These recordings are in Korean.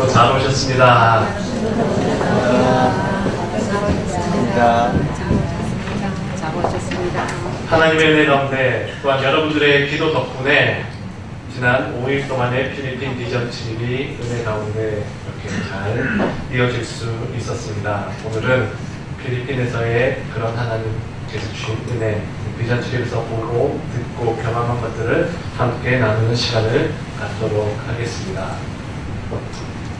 오늘도 잘 오셨습니다. 잘 오셨습니다. 하나님의 은혜 가운데 또한 여러분들의 기도 덕분에 지난 5일 동안의 필리핀 비전 출입이 은혜 가운데 이렇게 잘 이어질 수 있었습니다. 오늘은 필리핀에서의 그런 하나님께서 주신 은혜, 비전 출입에서 보고 듣고 경험한 것들을 함께 나누는 시간을 갖도록 하겠습니다.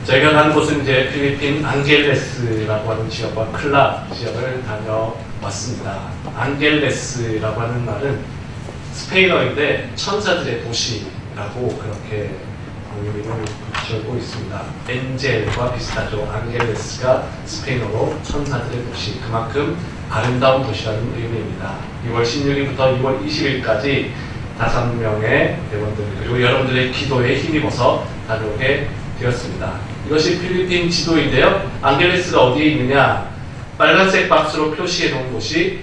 저희가 간 곳은 이제 필리핀 앙겔레스라고 하는 지역과 클라 지역을 다녀왔습니다. 앙겔레스라고 하는 말은 스페인어인데 천사들의 도시라고 그렇게 이름을 붙여고 있습니다. 엔젤과 비슷하죠. 앙겔레스가 스페인어로 천사들의 도시, 그만큼 아름다운 도시라는 의미입니다. 2월 16일부터 2월 20일까지 5명의 대원들 그리고 여러분들의 기도에 힘입어서 다녀오게 되었습니다. 이것이 필리핀 지도인데요. 앙겔레스가 어디에 있느냐? 빨간색 박스로 표시해 놓은 곳이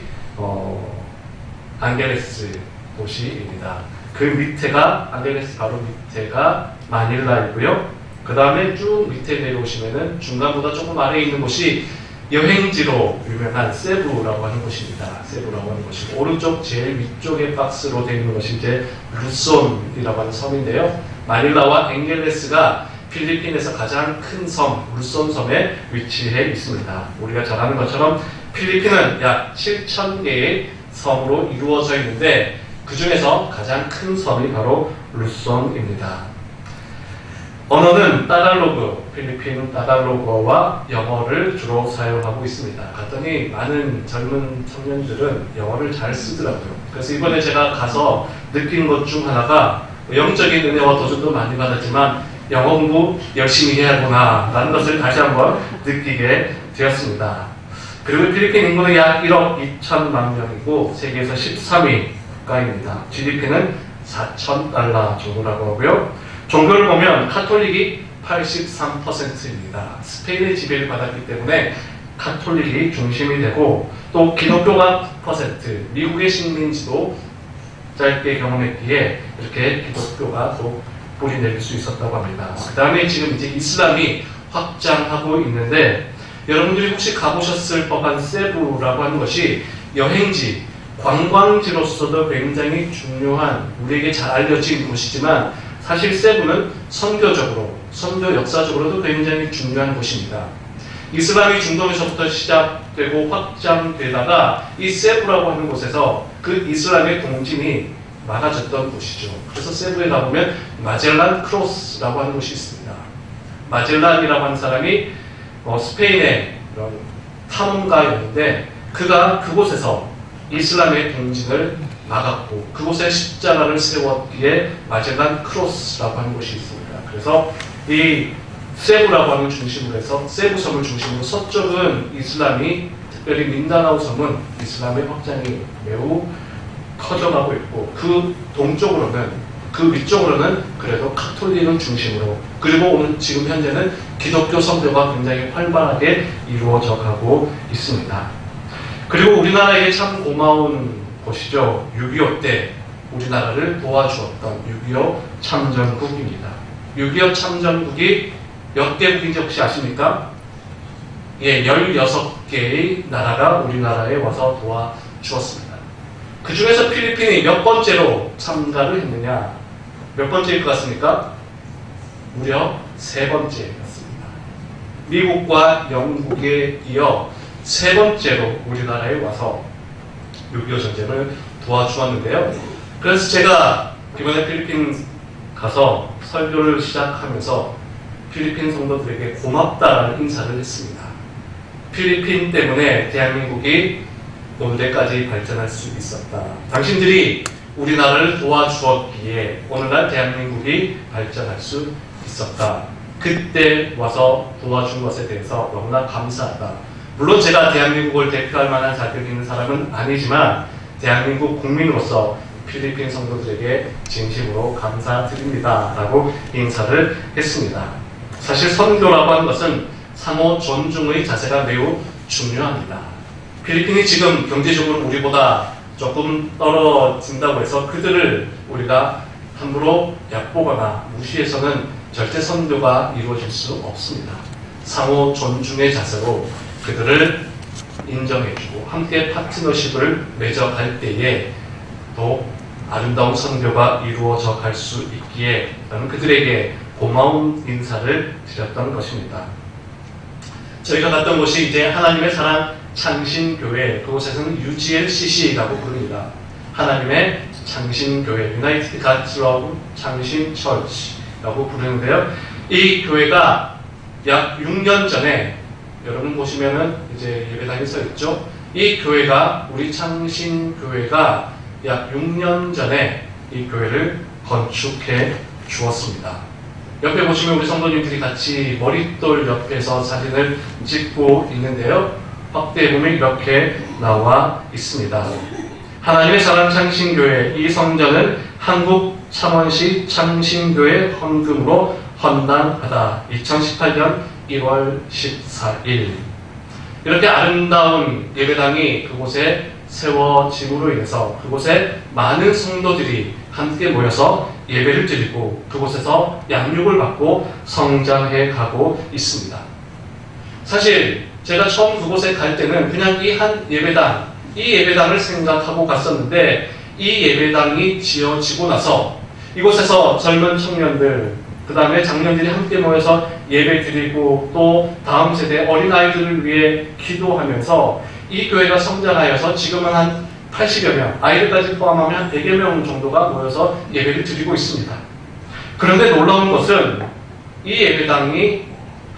앙겔레스 도시입니다. 그 밑에가 앙겔레스 바로 밑에가 마닐라이고요. 그 다음에 쭉 밑에 내려오시면은 중간보다 조금 아래에 있는 곳이 여행지로 유명한 세부라고 하는 곳입니다. 세부라고 하는 곳이고 오른쪽 제일 위쪽에 박스로 되어 있는 것이 이제 루손이라고 하는 섬인데요. 마닐라와 앙겔레스가 필리핀에서 가장 큰 섬, 루손 섬에 위치해 있습니다. 우리가 잘 아는 것처럼 필리핀은 약 7,000개의 섬으로 이루어져 있는데 그 중에서 가장 큰 섬이 바로 루손입니다. 언어는 따갈로그, 필리핀 따갈로그어와 영어를 주로 사용하고 있습니다. 갔더니 많은 젊은 청년들은 영어를 잘 쓰더라고요. 그래서 이번에 제가 가서 느낀 것 중 하나가 영적인 은혜와 도전도 많이 받았지만 영어 공부 열심히 해야구나 라는 것을 다시 한번 느끼게 되었습니다. 그리고 필리핀 인구는 약 1억 2천만 명이고 세계에서 13위가입니다. GDP는 4,000달러 정도라고 하고요. 종교를 보면 카톨릭이 83%입니다. 스페인의 지배를 받았기 때문에 카톨릭이 중심이 되고 또 기독교가 9%, 미국의 식민지도 짧게 경험했기에 이렇게 기독교가 또 뿌리 내릴 수 있었다고 합니다. 그 다음에 지금 이제 이슬람이 확장하고 있는데 여러분들이 혹시 가보셨을 법한 세부라고 하는 것이 여행지, 관광지로서도 굉장히 중요한 우리에게 잘 알려진 곳이지만 사실 세부는 선교적으로, 선교 역사적으로도 굉장히 중요한 곳입니다. 이슬람이 중동에서부터 시작되고 확장되다가 이 세부라고 하는 곳에서 그 이슬람의 동진이 막아졌던 곳이죠. 그래서 세부에 가보면 마젤란 크로스라고 하는 곳이 있습니다. 마젤란이라고 하는 사람이 스페인의 그런 탐험가였는데 그가 그곳에서 이슬람의 동진을 막았고 그곳에 십자가를 세웠기에 마젤란 크로스라고 하는 곳이 있습니다. 그래서 이 세부라고 하는 중심으로 해서 세부섬을 중심으로 서쪽은 이슬람이 특별히 민다나오 섬은 이슬람의 확장이 매우 커져가고 있고 그 동쪽으로는 그 위쪽으로는 그래도 카톨릭을 중심으로 그리고 오늘 지금 현재는 기독교 선교가 굉장히 활발하게 이루어져 가고 있습니다. 그리고 우리나라에게 참 고마운 곳이죠. 6.25 때 우리나라를 도와주었던 6.25 참전국입니다. 6.25 참전국이 몇 개국인지 혹시 아십니까? 예, 16개의 나라가 우리나라에 와서 도와주었습니다. 그 중에서 필리핀이 몇 번째로 참가를 했느냐? 몇 번째일 것 같습니까? 무려 3번째였습니다. 미국과 영국에 이어 3번째로 우리나라에 와서 6.25 전쟁을 도와주었는데요. 그래서 제가 이번에 필리핀 가서 설교를 시작하면서 필리핀 성도들에게 고맙다라는 인사를 했습니다. 필리핀 때문에 대한민국이 오늘까지 발전할 수 있었다. 당신들이 우리나라를 도와주었기에 오늘날 대한민국이 발전할 수 있었다. 그때 와서 도와준 것에 대해서 너무나 감사하다. 물론 제가 대한민국을 대표할 만한 자격이 있는 사람은 아니지만 대한민국 국민으로서 필리핀 성도들에게 진심으로 감사드립니다. 라고 인사를 했습니다. 사실 선교라고 하는 것은 상호 존중의 자세가 매우 중요합니다. 필리핀이 지금 경제적으로 우리보다 조금 떨어진다고 해서 그들을 우리가 함부로 얕보거나 무시해서는 절대 선교가 이루어질 수 없습니다. 상호 존중의 자세로 그들을 인정해주고 함께 파트너십을 맺어갈 때에 또 아름다운 선교가 이루어져 갈 수 있기에 저는 그들에게 고마운 인사를 드렸던 것입니다. 저희가 갔던 곳이 이제 하나님의 사랑 창신교회, 그곳에서는 UGLCC라고 부릅니다. 하나님의 창신교회, United God's Love 창신 처치라고 부르는데요. 이 교회가 약 6년 전에, 여러분 보시면은 이제 예배당이 써 있죠. 이 교회가, 우리 창신교회가 약 6년 전에 이 교회를 건축해 주었습니다. 옆에 보시면 우리 성도님들이 같이 머릿돌 옆에서 사진을 찍고 있는데요. 확대해 보면 이렇게 나와 있습니다. 하나님의 사랑 창신교회, 이 성전은 한국 창원시 창신교회 헌금으로 헌당하다. 2018년 1월 14일. 이렇게 아름다운 예배당이 그곳에 세워짐으로 인해서 그곳에 많은 성도들이 함께 모여서 예배를 드리고 그곳에서 양육을 받고 성장해 가고 있습니다. 사실 제가 처음 그곳에 갈 때는 그냥 이 한 예배당, 이 예배당을 생각하고 갔었는데 이 예배당이 지어지고 나서 이곳에서 젊은 청년들, 그 다음에 장년들이 함께 모여서 예배 드리고 또 다음 세대 어린아이들을 위해 기도하면서 이 교회가 성장하여서 지금은 한 80여 명, 아이들까지 포함하면 한 100여 명 정도가 모여서 예배를 드리고 있습니다. 그런데 놀라운 것은 이 예배당이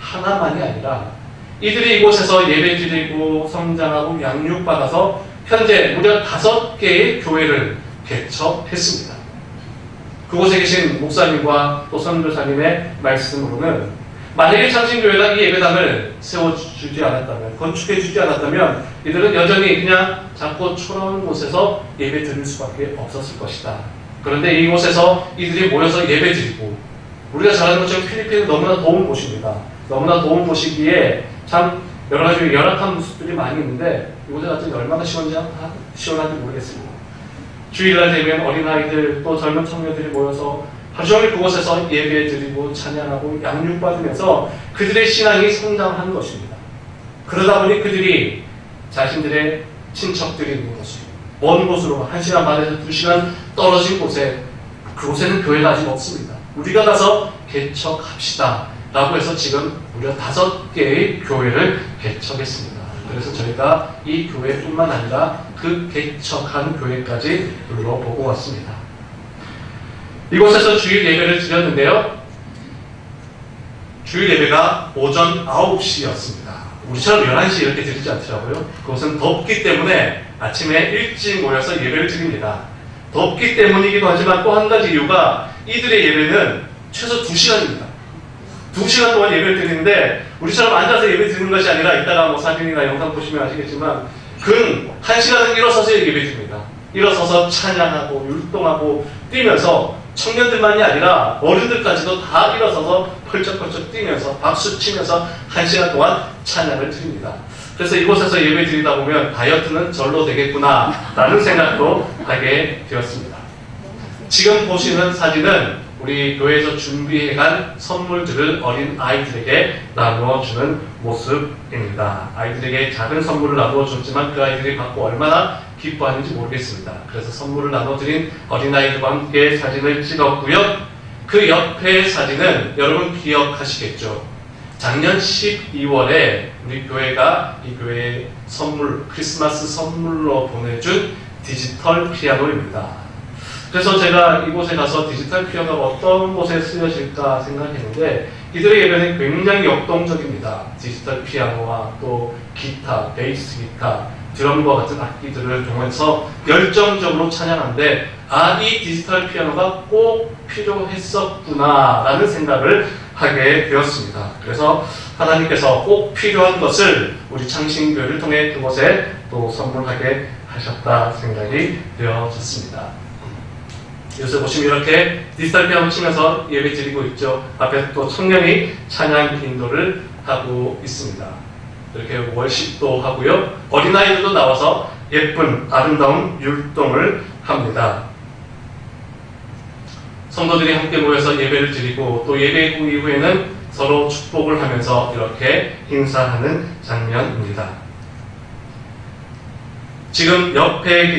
하나만이 아니라 이들이 이곳에서 예배 드리고 성장하고 양육받아서 현재 무려 5개의 교회를 개척했습니다. 그곳에 계신 목사님과 또 선교사님의 말씀으로는 만약에 창신교회가 이 예배당을 세워주지 않았다면, 건축해주지 않았다면 이들은 여전히 그냥 작고 초라한 곳에서 예배 드릴 수밖에 없었을 것이다. 그런데 이곳에서 이들이 모여서 예배 드리고, 우리가 잘 아는 것처럼 필리핀은 너무나 더운 곳입니다. 너무나 더운 곳이기에 참 여러 가지 열악한 모습들이 많이 있는데 이곳에 갔더니 얼마나 시원한지 모르겠습니다. 주일날 되면 어린아이들 또 젊은 청년들이 모여서 하루 종일 그곳에서 예배 드리고 찬양하고 양육받으면서 그들의 신앙이 성장한 것입니다. 그러다 보니 그들이 자신들의 친척들이 있는 곳, 먼 곳으로 1시간 반에서 2시간 떨어진 곳에, 그곳에는 교회가 아직 없습니다. 우리가 가서 개척합시다 라고 해서 지금 무려 5개의 교회를 개척했습니다. 그래서 저희가 이 교회뿐만 아니라 그 개척한 교회까지 둘러보고 왔습니다. 이곳에서 주일 예배를 드렸는데요. 주일 예배가 오전 9시였습니다. 우리처럼 11시 이렇게 드리지 않더라고요. 그것은 덥기 때문에 아침에 일찍 모여서 예배를 드립니다. 덥기 때문이기도 하지만 또 한 가지 이유가 이들의 예배는 최소 2시간입니다. 2시간 동안 예배를 드리는데 우리처럼 앉아서 예배 드리는 것이 아니라 이따가 뭐 사진이나 영상 보시면 아시겠지만 근 1시간은 일어서서 예배 드립니다. 일어서서 찬양하고 율동하고 뛰면서 청년들만이 아니라 어른들까지도 다 일어서서 펄쩍펄쩍 뛰면서 박수 치면서 1시간 동안 찬양을 드립니다. 그래서 이곳에서 예배 드리다 보면 다이어트는 절로 되겠구나 라는 생각도 하게 되었습니다. 지금 보시는 사진은 우리 교회에서 준비해간 선물들을 어린 아이들에게 나누어주는 모습입니다. 아이들에게 작은 선물을 나누어줬지만 그 아이들이 받고 얼마나 기뻐하는지 모르겠습니다. 그래서 선물을 나눠드린 어린아이들과 함께 사진을 찍었고요. 그 옆에 사진은 여러분 기억하시겠죠? 작년 12월에 우리 교회가 이 교회에 선물, 크리스마스 선물로 보내준 디지털 피아노입니다. 그래서 제가 이곳에 가서 디지털 피아노가 어떤 곳에 쓰여질까 생각했는데 이들의 예배는 굉장히 역동적입니다. 디지털 피아노와 또 기타, 베이스 기타, 드럼과 같은 악기들을 통해서 열정적으로 찬양하는데 이 디지털 피아노가 꼭 필요했었구나 라는 생각을 하게 되었습니다. 그래서 하나님께서 꼭 필요한 것을 우리 창신교회를 통해 그곳에 또 선물하게 하셨다 생각이 되어졌습니다. 요새 보시면 이렇게 디지털 피아노 치면서 예배 드리고 있죠. 앞에 또 청년이 찬양 인도를 하고 있습니다. 이렇게 월십도 하고요. 어린아이들도 나와서 예쁜 아름다운 율동을 합니다. 성도들이 함께 모여서 예배를 드리고 또 예배 후 이후에는 서로 축복을 하면서 이렇게 행사하는 장면입니다. 지금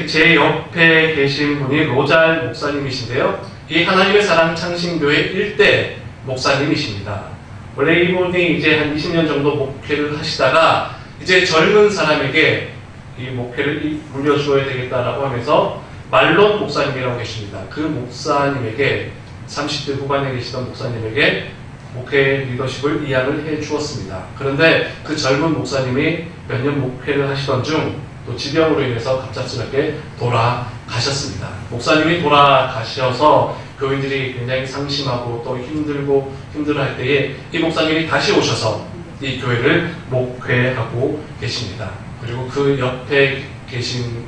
제 옆에 계신 분이 로잘 목사님이신데요. 이 하나님의 사랑 창신교회 일대 목사님이십니다. 원래 이분이 이제 한 20년 정도 목회를 하시다가 이제 젊은 사람에게 이 목회를 물려주어야 되겠다라고 하면서 말론 목사님이라고 계십니다. 그 목사님에게 30대 후반에 계시던 목사님에게 목회 리더십을 이양을 해 주었습니다. 그런데 그 젊은 목사님이 몇 년 목회를 하시던 중 또 질병으로 인해서 갑작스럽게 돌아가셨습니다. 목사님이 돌아가셔서 교인들이 굉장히 상심하고 또 힘들고 힘들어할 때에 이 목사님이 다시 오셔서 이 교회를 목회하고 계십니다. 그리고 그 옆에 계신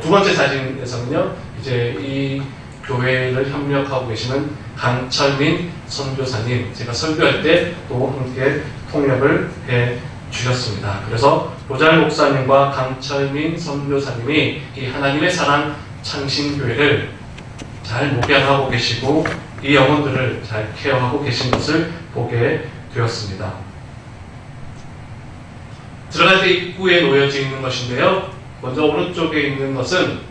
두 번째 사진에서는요, 이제 이 교회를 협력하고 계시는 강철민 선교사님, 제가 설교할 때 또 함께 통역을 해 주셨습니다. 그래서 로잘 목사님과 강철민 선교사님이 이 하나님의 사랑 창신교회를 잘 목양하고 계시고 이 영혼들을 잘 케어하고 계신 것을 보게 되었습니다. 들어갈 때 입구에 놓여져 있는 것인데요. 먼저 오른쪽에 있는 것은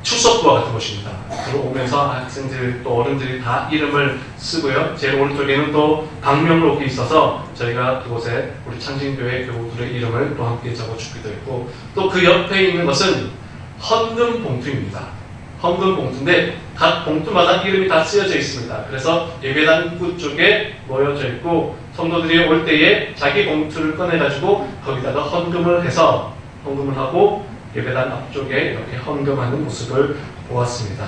출석부와 같은 곳입니다. 들어오면서 학생들 또 어른들이 다 이름을 쓰고요. 제일 오른쪽에는 또 방명록이 있어서 저희가 그곳에 우리 창신교회 교우들의 이름을 또 함께 적어주기도 했고, 또 그 옆에 있는 것은 헌금 봉투입니다. 헌금 봉투인데 각 봉투마다 이름이 다 쓰여져 있습니다. 그래서 예배당 입구 쪽에 놓여져 있고 성도들이 올 때에 자기 봉투를 꺼내가지고 거기다가 헌금을 해서 헌금을 하고 예배당 앞쪽에 이렇게 헌금하는 모습을 보았습니다.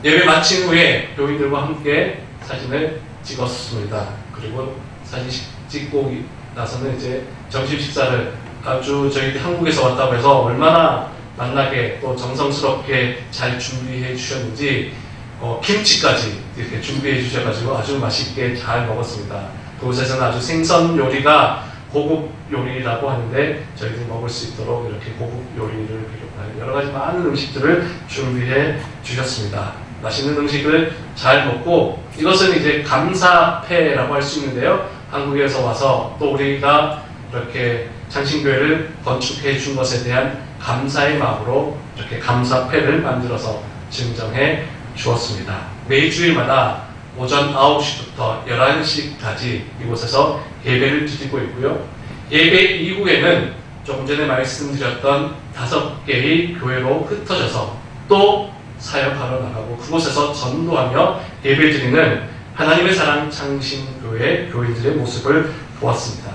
예배 마친 후에 교인들과 함께 사진을 찍었습니다. 그리고 사진 찍고 나서는 이제 점심 식사를 아주 저희 한국에서 왔다고 해서 얼마나 만나게 또 정성스럽게 잘 준비해 주셨는지 김치까지 이렇게 준비해 주셔가지고 아주 맛있게 잘 먹었습니다. 그곳에서는 아주 생선 요리가 고급 요리라고 하는데 저희들이 먹을 수 있도록 이렇게 고급 요리를 비롯한 여러 가지 많은 음식들을 준비해 주셨습니다. 맛있는 음식을 잘 먹고 이것은 이제 감사패라고 할 수 있는데요. 한국에서 와서 또 우리가 이렇게 창신교회를 건축해 준 것에 대한 감사의 마음으로 이렇게 감사패를 만들어서 증정해 주었습니다. 매주일마다 오전 9시부터 11시까지 이곳에서 예배를 드리고 있고요. 예배 이후에는 조금 전에 말씀드렸던 5개의 교회로 흩어져서 또 사역하러 나가고 그곳에서 전도하며 예배 드리는 하나님의 사랑 창신교회 교인들의 모습을 보았습니다.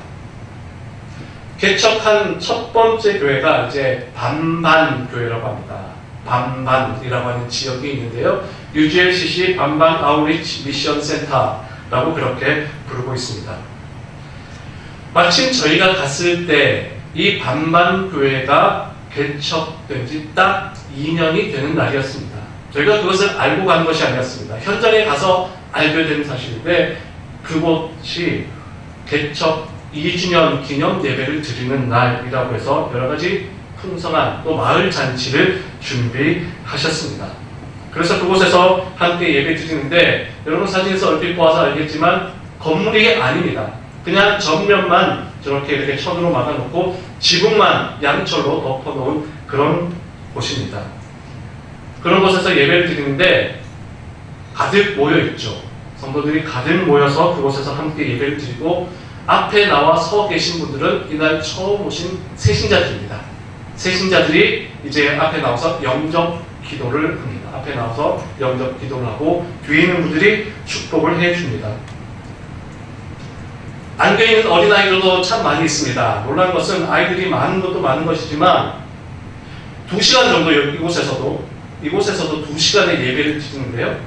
개척한 첫 번째 교회가 이제 반반교회라고 합니다. 반반이라고 하는 지역이 있는데요. UGLCC 반반 아우리치 미션 센터라고 그렇게 부르고 있습니다. 마침 저희가 갔을 때 이 반반 교회가 개척된 지 딱 2년이 되는 날이었습니다. 저희가 그것을 알고 간 것이 아니었습니다. 현장에 가서 알게 된 사실인데 그곳이 개척 2주년 기념 예배를 드리는 날이라고 해서 여러 가지 풍성한 또 마을 잔치를 준비하셨습니다. 그래서 그곳에서 함께 예배 드리는데 여러분 사진에서 얼핏 보아서 알겠지만 건물이 아닙니다. 그냥 정면만 저렇게 이렇게 천으로 막아놓고 지붕만 양철로 덮어놓은 그런 곳입니다. 그런 곳에서 예배를 드리는데 가득 모여있죠. 성도들이 가득 모여서 그곳에서 함께 예배를 드리고 앞에 나와 서 계신 분들은 이날 처음 오신 새신자들입니다. 새신자들이 이제 앞에 나와서 영접 기도를 합니다. 앞에 나와서 영접 기도를 하고 뒤에 있는 분들이 축복을 해줍니다. 안겨있는 어린아이들도 참 많이 있습니다. 놀란 것은 아이들이 많은 것도 많은 것이지만 2시간 정도 이곳에서도 2시간의 예배를 드리는데요.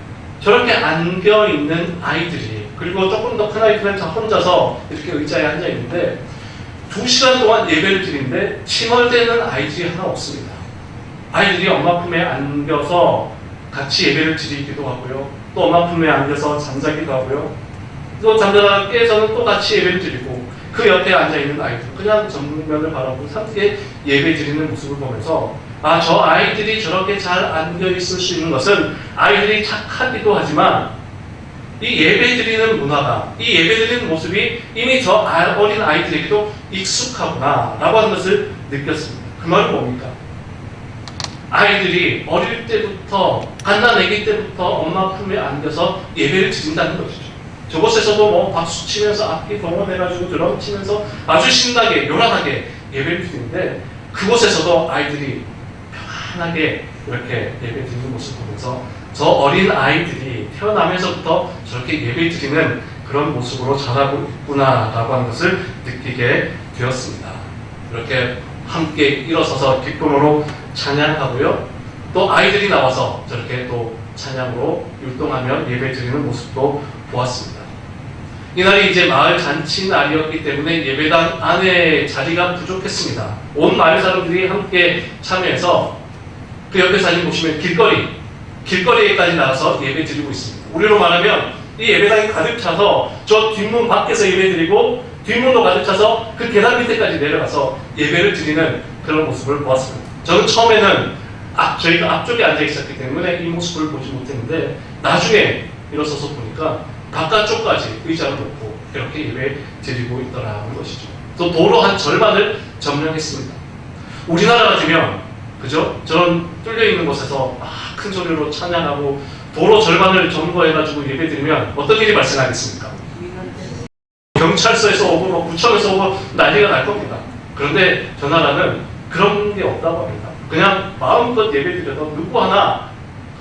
저렇게 안겨있는 아이들이 그리고 조금 더 큰 아이들은 혼자서 이렇게 의자에 앉아있는데 2시간 동안 예배를 드리는데 칭얼대는 아이들이 하나 없습니다. 아이들이 엄마 품에 안겨서 같이 예배를 드리기도 하고요. 또 엄마 품에 안겨서 잠자기도 하고요. 또 잠자다가 깨서는 또 같이 예배를 드리고 그 옆에 앉아있는 아이들 그냥 정면을 바라보고 함께 예배 드리는 모습을 보면서 저 아이들이 저렇게 잘 안겨 있을 수 있는 것은 아이들이 착하기도 하지만 이 예배 드리는 문화가, 이 예배 드리는 모습이 이미 저 어린 아이들에게도 익숙하구나 라고 하는 것을 느꼈습니다. 그 말은 뭡니까? 아이들이 어릴 때부터, 갓난아기 때부터 엄마 품에 안겨서 예배를 드린다는 것이죠. 저곳에서도 뭐 박수 치면서 악기 동원해가지고 드럼 치면서 아주 신나게 요란하게 예배를 드리는데, 그곳에서도 아이들이 편안하게 이렇게 예배 드리는 모습을 보면서 저 어린 아이들이 태어나면서부터 저렇게 예배 드리는 그런 모습으로 자라고 있구나라고 하는 것을 느끼게 되었습니다. 이렇게 함께 일어서서 기쁨으로 찬양하고요. 또 아이들이 나와서 저렇게 또 찬양으로 율동하며 예배 드리는 모습도 보았습니다. 이날이 이제 마을 잔치 날이었기 때문에 예배당 안에 자리가 부족했습니다. 온 마을 사람들이 함께 참여해서 그 옆에 사진 보시면 길거리에까지 나가서 예배 드리고 있습니다. 우리로 말하면 이 예배당이 가득 차서 저 뒷문 밖에서 예배 드리고 뒷문도 가득 차서 그 계단 밑에까지 내려가서 예배를 드리는 그런 모습을 보았습니다. 저는 처음에는 저희가 앞쪽에 앉아 있었기 때문에 이 모습을 보지 못했는데 나중에 일어서서 보니까 바깥쪽까지 의자를 놓고 이렇게 예배 드리고 있더라는 것이죠. 또 도로 한 절반을 점령했습니다. 우리나라 같으면 그죠? 저런 뚫려있는 곳에서 큰 소리로 찬양하고 도로 절반을 점거해가지고 예배드리면 어떤 일이 발생하겠습니까? 경찰서에서 오고 뭐 구청에서 오고 난리가 날 겁니다. 그런데 저 나라는 그런 게 없다고 합니다. 그냥 마음껏 예배드려도 누구 하나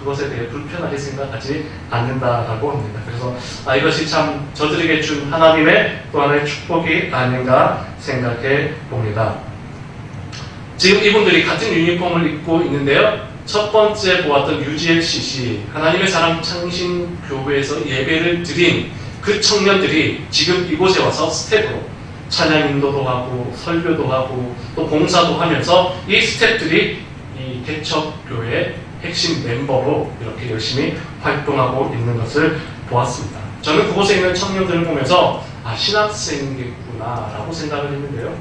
그것에 대해 불편하게 생각하지 않는다라고 합니다. 그래서 이것이 참 저들에게 준 하나님의 또 하나의 축복이 아닌가 생각해 봅니다. 지금 이분들이 같은 유니폼을 입고 있는데요. 첫 번째 보았던 UGLCC 하나님의 사랑 창신교회에서 예배를 드린 그 청년들이 지금 이곳에 와서 스텝으로 찬양 인도도 하고 설교도 하고 또 봉사도 하면서 이 스텝들이 이 개척교회의 핵심 멤버로 이렇게 열심히 활동하고 있는 것을 보았습니다. 저는 그곳에 있는 청년들을 보면서 신학생이겠구나 라고 생각을 했는데요.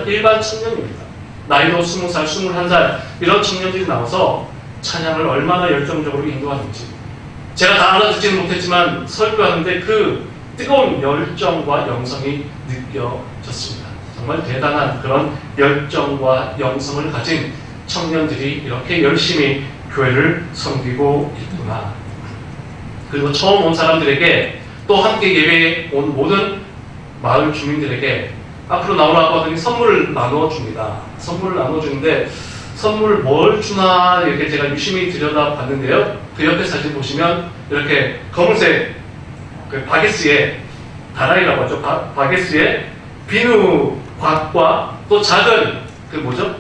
일반 청년입니다. 나이도 20살, 21살 이런 청년들이 나와서 찬양을 얼마나 열정적으로 인도하는지 제가 다 알아듣지는 못했지만 설교하는데 그 뜨거운 열정과 영성이 느껴졌습니다. 정말 대단한 그런 열정과 영성을 가진 청년들이 이렇게 열심히 교회를 섬기고 있구나. 그리고 처음 온 사람들에게 또 함께 예배에 온 모든 마을 주민들에게 앞으로 나오라고 하더니 선물을 나눠줍니다. 선물을 나눠주는데 선물 뭘 주나 이렇게 제가 유심히 들여다봤는데요. 그 옆에 사진 보시면 이렇게 검은색 그 바게스에 다라이라고 하죠. 바게스에 비누곽과 또 작은 그 뭐죠?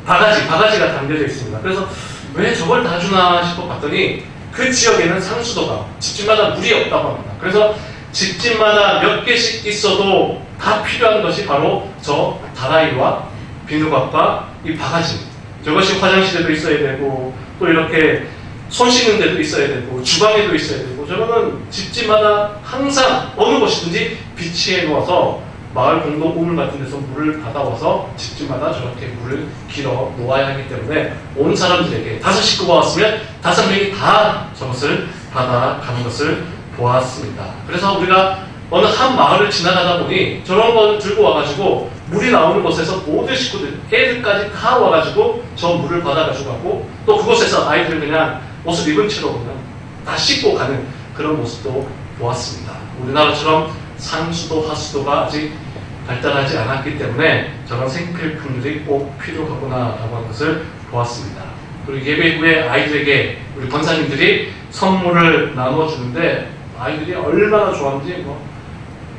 바가지가 담겨져 있습니다. 그래서 왜 저걸 다 주나 싶어 봤더니 그 지역에는 상수도가 집집마다 물이 없다고 합니다. 그래서 집집마다 몇 개씩 있어도 다 필요한 것이 바로 저 다라이와 비누곽과 이 바가지. 저것이 화장실에도 있어야 되고 또 이렇게 손 씻는 데도 있어야 되고 주방에도 있어야 되고 저거는 집집마다 항상 어느 곳이든지 비치해 놓아서 마을 공동 우물 같은 데서 물을 받아와서 집집마다 저렇게 물을 길어 놓아야 하기 때문에 온 사람들에게 5 식구가 왔으면 5명이 다 저것을 받아가는 것을 보았습니다. 그래서 우리가 어느 한 마을을 지나가다 보니 저런 걸 들고 와가지고 물이 나오는 곳에서 모든 식구들, 애들까지 다 와가지고 저 물을 받아가지고 가고 또 그곳에서 아이들 그냥 옷을 입은 채로 그냥 다 씻고 가는 그런 모습도 보았습니다. 우리나라처럼 상수도, 하수도가 아직 발달하지 않았기 때문에 저런 생필품들이 꼭 필요하구나라고 하는 것을 보았습니다. 그리고 예배 후에 아이들에게 우리 권사님들이 선물을 나눠주는데 아이들이 얼마나 좋아하는지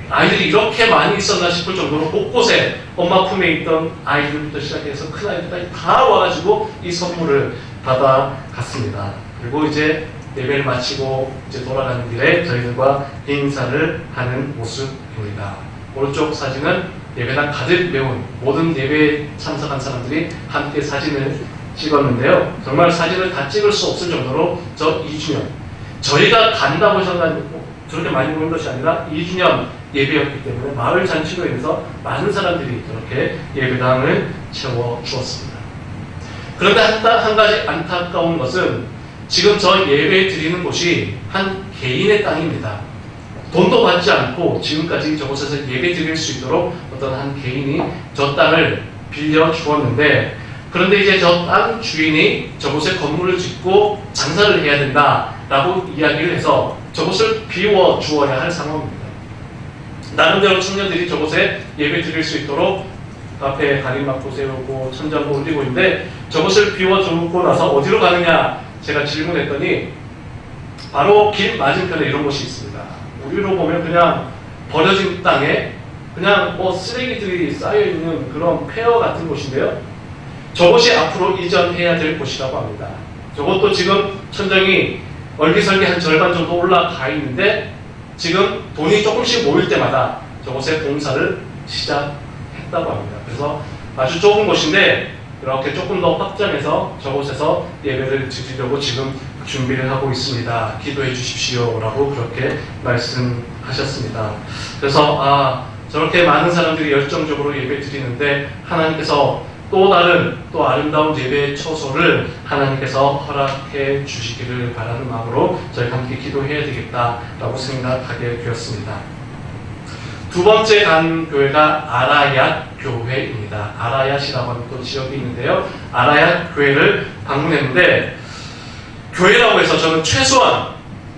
아이들이 이렇게 많이 있었나 싶을 정도로 곳곳에 엄마 품에 있던 아이들부터 시작해서 큰 아이들까지 다 와가지고 이 선물을 받아갔습니다. 그리고 이제 예배를 마치고 이제 돌아가는 길에 저희들과 인사를 하는 모습입니다. 오른쪽 사진은 예배당 가득 메운 모든 예배에 참석한 사람들이 함께 사진을 찍었는데요. 정말 사진을 다 찍을 수 없을 정도로 저 2주년 저희가 간다고 해서 저렇게 많이 모인 것이 아니라 2주년 예배였기 때문에 마을 잔치로 인해서 많은 사람들이 저렇게 예배당을 채워주었습니다. 그런데 한 가지 안타까운 것은 지금 저 예배 드리는 곳이 한 개인의 땅입니다. 돈도 받지 않고 지금까지 저곳에서 예배 드릴 수 있도록 어떤 한 개인이 저 땅을 빌려 주었는데, 그런데 이제 저 땅 주인이 저곳에 건물을 짓고 장사를 해야 된다라고 이야기를 해서 저곳을 비워 주어야 할 상황입니다. 나름대로 청년들이 저곳에 예배 드릴 수 있도록 앞에 가림막도 세우고 천장도 올리고 있는데, 저곳을 비워주고 나서 어디로 가느냐 제가 질문했더니 바로 길 맞은편에 이런 곳이 있습니다. 우리로 보면 그냥 버려진 땅에 그냥 쓰레기들이 쌓여있는 그런 폐허 같은 곳인데요, 저곳이 앞으로 이전해야 될 곳이라고 합니다. 저것도 지금 천장이 얼기설기 한 절반 정도 올라가 있는데, 지금 돈이 조금씩 모일 때마다 저곳에 공사를 시작했다고 합니다. 그래서 아주 좁은 곳인데 이렇게 조금 더 확장해서 저곳에서 예배를 드리려고 지금 준비를 하고 있습니다. 기도해 주십시오 라고 그렇게 말씀하셨습니다. 그래서 저렇게 많은 사람들이 열정적으로 예배 드리는데 하나님께서 또 다른 또 아름다운 예배의 처소를 하나님께서 허락해 주시기를 바라는 마음으로 저희가 함께 기도해야 되겠다라고 생각하게 되었습니다. 두 번째 간 교회가 아라얏 교회입니다. 아라얏이라고 하는 또 지역이 있는데요, 아라얏 교회를 방문했는데, 교회라고 해서 저는 최소한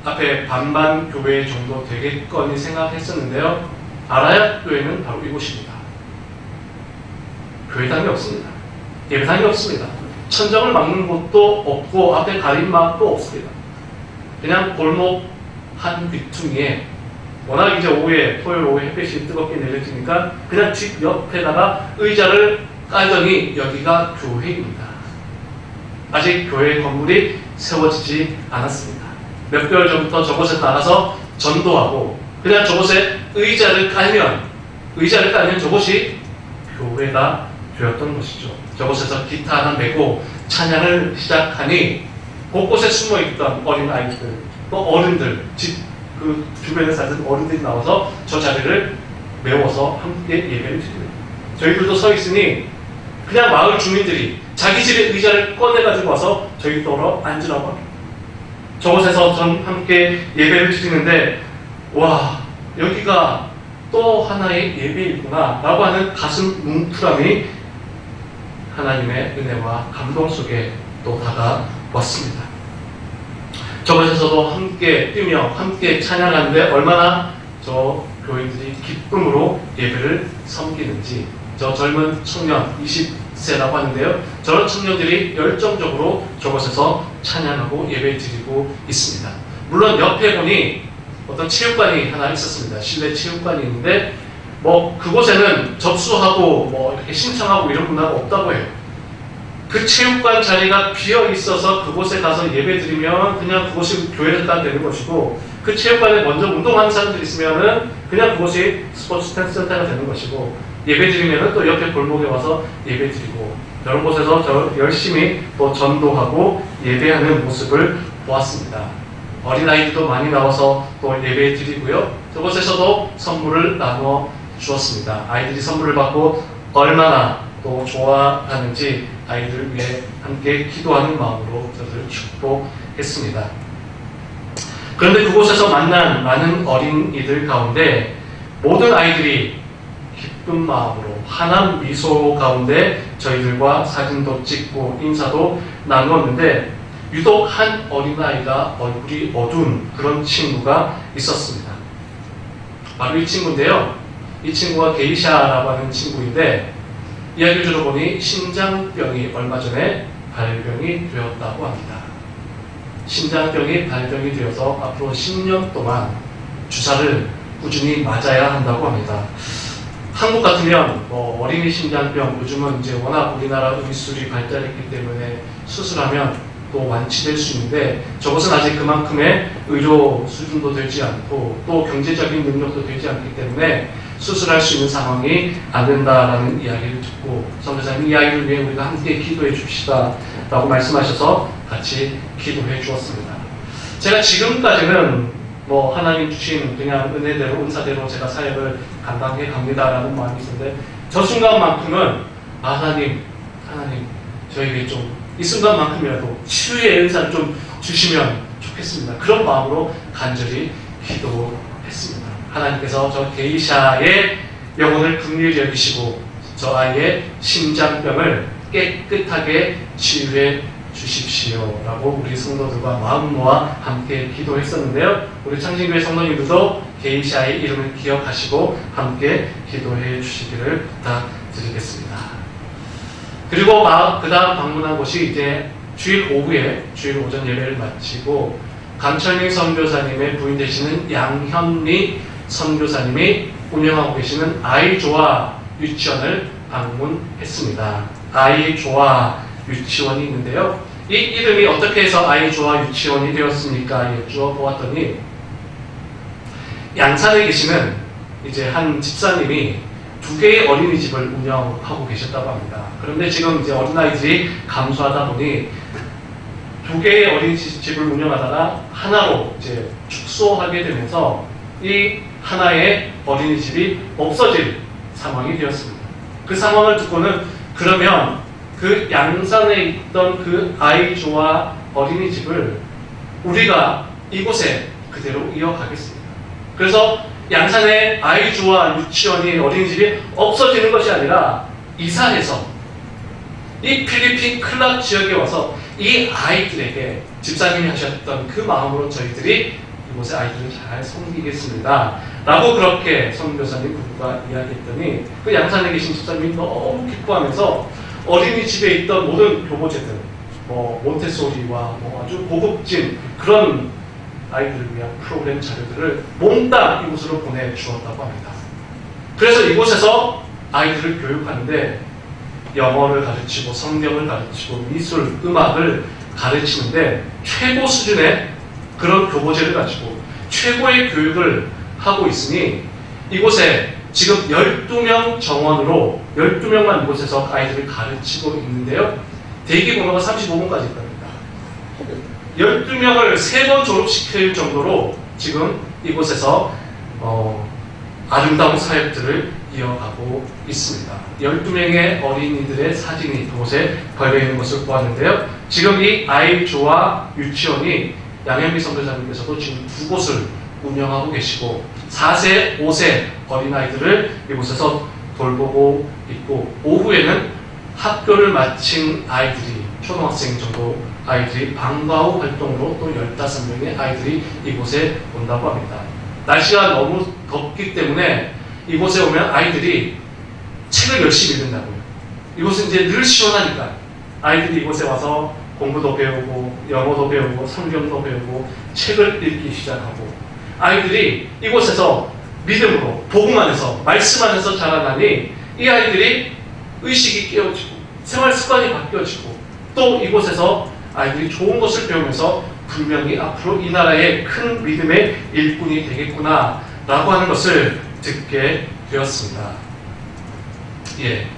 앞에 반반 교회 정도 되겠거니 생각했었는데요, 아라얏 교회는 바로 이곳입니다. 교회당이 없습니다. 예배당이 없습니다. 천정을 막는 곳도 없고 앞에 가림막도 없습니다. 그냥 골목 한 귀퉁이에, 워낙 이제 토요일 오후에 햇빛이 뜨겁게 내려지니까 그냥 집 옆에다가 의자를 깔더니 여기가 교회입니다. 아직 교회 건물이 세워지지 않았습니다. 몇 개월 전부터 저곳에 나가서 전도하고, 그냥 저곳에 의자를 깔면 저곳이 교회가 되었던 것이죠. 저곳에서 기타 하나 메고 찬양을 시작하니 곳곳에 숨어있던 어린 아이들, 또 어른들, 그 주변에 사는 어른들이 나와서 저 자리를 메워서 함께 예배를 드립니다. 저희들도 서 있으니 그냥 마을 주민들이 자기 집의 의자를 꺼내가지고 와서 저희 떠러 앉으라고 합니다. 저곳에서 전 함께 예배를 드리는데, 와, 여기가 또 하나의 예배이구나 라고 하는 가슴 뭉클함이 하나님의 은혜와 감동 속에 또 다가왔습니다. 저곳에서도 함께 뛰며 함께 찬양하는데 얼마나 저 교인들이 기쁨으로 예배를 섬기는지, 저 젊은 청년 20세라고 하는데요, 저런 청년들이 열정적으로 저곳에서 찬양하고 예배 드리고 있습니다. 물론 옆에 보니 어떤 체육관이 하나 있었습니다. 실내 체육관이 있는데 그곳에는 접수하고 이렇게 신청하고 이런 문화가 없다고 해요. 그 체육관 자리가 비어 있어서 그곳에 가서 예배 드리면 그냥 그곳이 교회가 되는 것이고, 그 체육관에 먼저 운동하는 사람들이 있으면은 그냥 그곳이 스포츠 센터가 되는 것이고, 예배 드리면은 또 옆에 골목에 와서 예배 드리고, 이런 곳에서 저 열심히 또 전도하고 예배하는 모습을 보았습니다. 어린아이들도 많이 나와서 또 예배 드리고요, 저곳에서도 선물을 나눠 주었습니다. 아이들이 선물을 받고 얼마나 또 좋아하는지 아이들을 위해 함께 기도하는 마음으로 저를 축복했습니다. 그런데 그곳에서 만난 많은 어린이들 가운데 모든 아이들이 기쁜 마음으로 환한 미소 가운데 저희들과 사진도 찍고 인사도 나누었는데, 유독 한 어린아이가 얼굴이 어두운 그런 친구가 있었습니다. 바로 이 친구인데요, 이 친구가 게이샤라고 하는 친구인데, 이야기를 들어보니 심장병이 얼마 전에 발병이 되었다고 합니다. 심장병이 발병이 되어서 앞으로 10년 동안 주사를 꾸준히 맞아야 한다고 합니다. 한국 같으면 어린이 심장병, 요즘은 이제 워낙 우리나라 의술이 발달했기 때문에 수술하면 또 완치될 수 있는데, 저것은 아직 그만큼의 의료 수준도 되지 않고 또 경제적인 능력도 되지 않기 때문에 수술할 수 있는 상황이 안 된다라는 이야기를 듣고, 선교사님 이 아이를 위해 우리가 함께 기도해 줍시다 라고 말씀하셔서 같이 기도해 주었습니다. 제가 지금까지는 하나님 주신 그냥 은혜대로 은사대로 제가 사역을 감당해 갑니다라는 마음이 있었는데, 저 순간만큼은 하나님 저에게 좀 이 순간만큼이라도 치유의 은사를 좀 주시면 좋겠습니다. 그런 마음으로 간절히 기도했습니다. 하나님께서 저 게이샤의 영혼을 긍휼히 여기시고 저 아이의 심장병을 깨끗하게 치유해 주십시오 라고 우리 성도들과 마음 모아 함께 기도했었는데요. 우리 창신교회 성도님들도 게이샤의 이름을 기억하시고 함께 기도해 주시기를 부탁드리겠습니다. 그리고 그 다음 방문한 곳이 이제 주일 오후에 주일 오전 예배를 마치고 강철민 선교사님의 부인 되시는 양현미 선교사님이 운영하고 계시는 아이조아 유치원을 방문했습니다. 아이조아 유치원이 있는데요. 이 이름이 어떻게 해서 아이조아 유치원이 되었습니까? 여쭈어 보았더니 양산에 계시는 이제 한 집사님이 2개의 어린이집을 운영하고 계셨다고 합니다. 그런데 지금 이제 어린아이들이 감소하다 보니 2개의 어린이집을 운영하다가 하나로 이제 축소하게 되면서 이 하나의 어린이집이 없어질 상황이 되었습니다. 그 상황을 듣고는 그러면 그 양산에 있던 그 아이조아 어린이집을 우리가 이곳에 그대로 이어가겠습니다. 그래서 양산의 아이조아 유치원이 어린이집이 없어지는 것이 아니라 이사해서 이 필리핀 클락 지역에 와서 이 아이들에게 집사님이 하셨던 그 마음으로 저희들이 이곳의 아이들을 잘 섬기겠습니다 라고 그렇게 선교사님 부부가 이야기했더니 그 양산에 계신 집사님이 너무 기뻐하면서 어린이집에 있던 모든 교보제들 몬테소리와 아주 고급진 그런 아이들을 위한 프로그램 자료들을 몽땅 이곳으로 보내주었다고 합니다. 그래서 이곳에서 아이들을 교육하는데 영어를 가르치고 성경을 가르치고 미술, 음악을 가르치는데 최고 수준의 그런 교보제를 가지고 최고의 교육을 하고 있으니 이곳에 지금 12명 정원으로 12명만 이곳에서 아이들을 가르치고 있는데요. 대기 번호가 35번까지 있답니다. 12명을 3번 졸업시킬 정도로 지금 이곳에서 아름다운 사역들을 이어가고 있습니다. 12명의 어린이들의 사진이 그곳에 걸려있는 것을 보았는데요. 지금 이 아이조아 유치원이 양현미 선교사님께서도 지금 2곳을 운영하고 계시고 4세, 5세 어린아이들을 이곳에서 돌보고 있고 오후에는 학교를 마친 아이들이 초등학생 정도 아이들이 방과 후 활동으로 또 15명의 아이들이 이곳에 온다고 합니다. 날씨가 너무 덥기 때문에 이곳에 오면 아이들이 책을 열심히 읽는다고요. 이곳은 이제 늘 시원하니까 아이들이 이곳에 와서 공부도 배우고 영어도 배우고 성경도 배우고 책을 읽기 시작하고 아이들이 이곳에서 믿음으로 복음 안에서 말씀 안에서 자라나니 이 아이들이 의식이 깨어지고 생활 습관이 바뀌어지고 또 이곳에서 아이들이 좋은 것을 배우면서 분명히 앞으로 이 나라의 큰 믿음의 일꾼이 되겠구나 라고 하는 것을 듣게 되었습니다.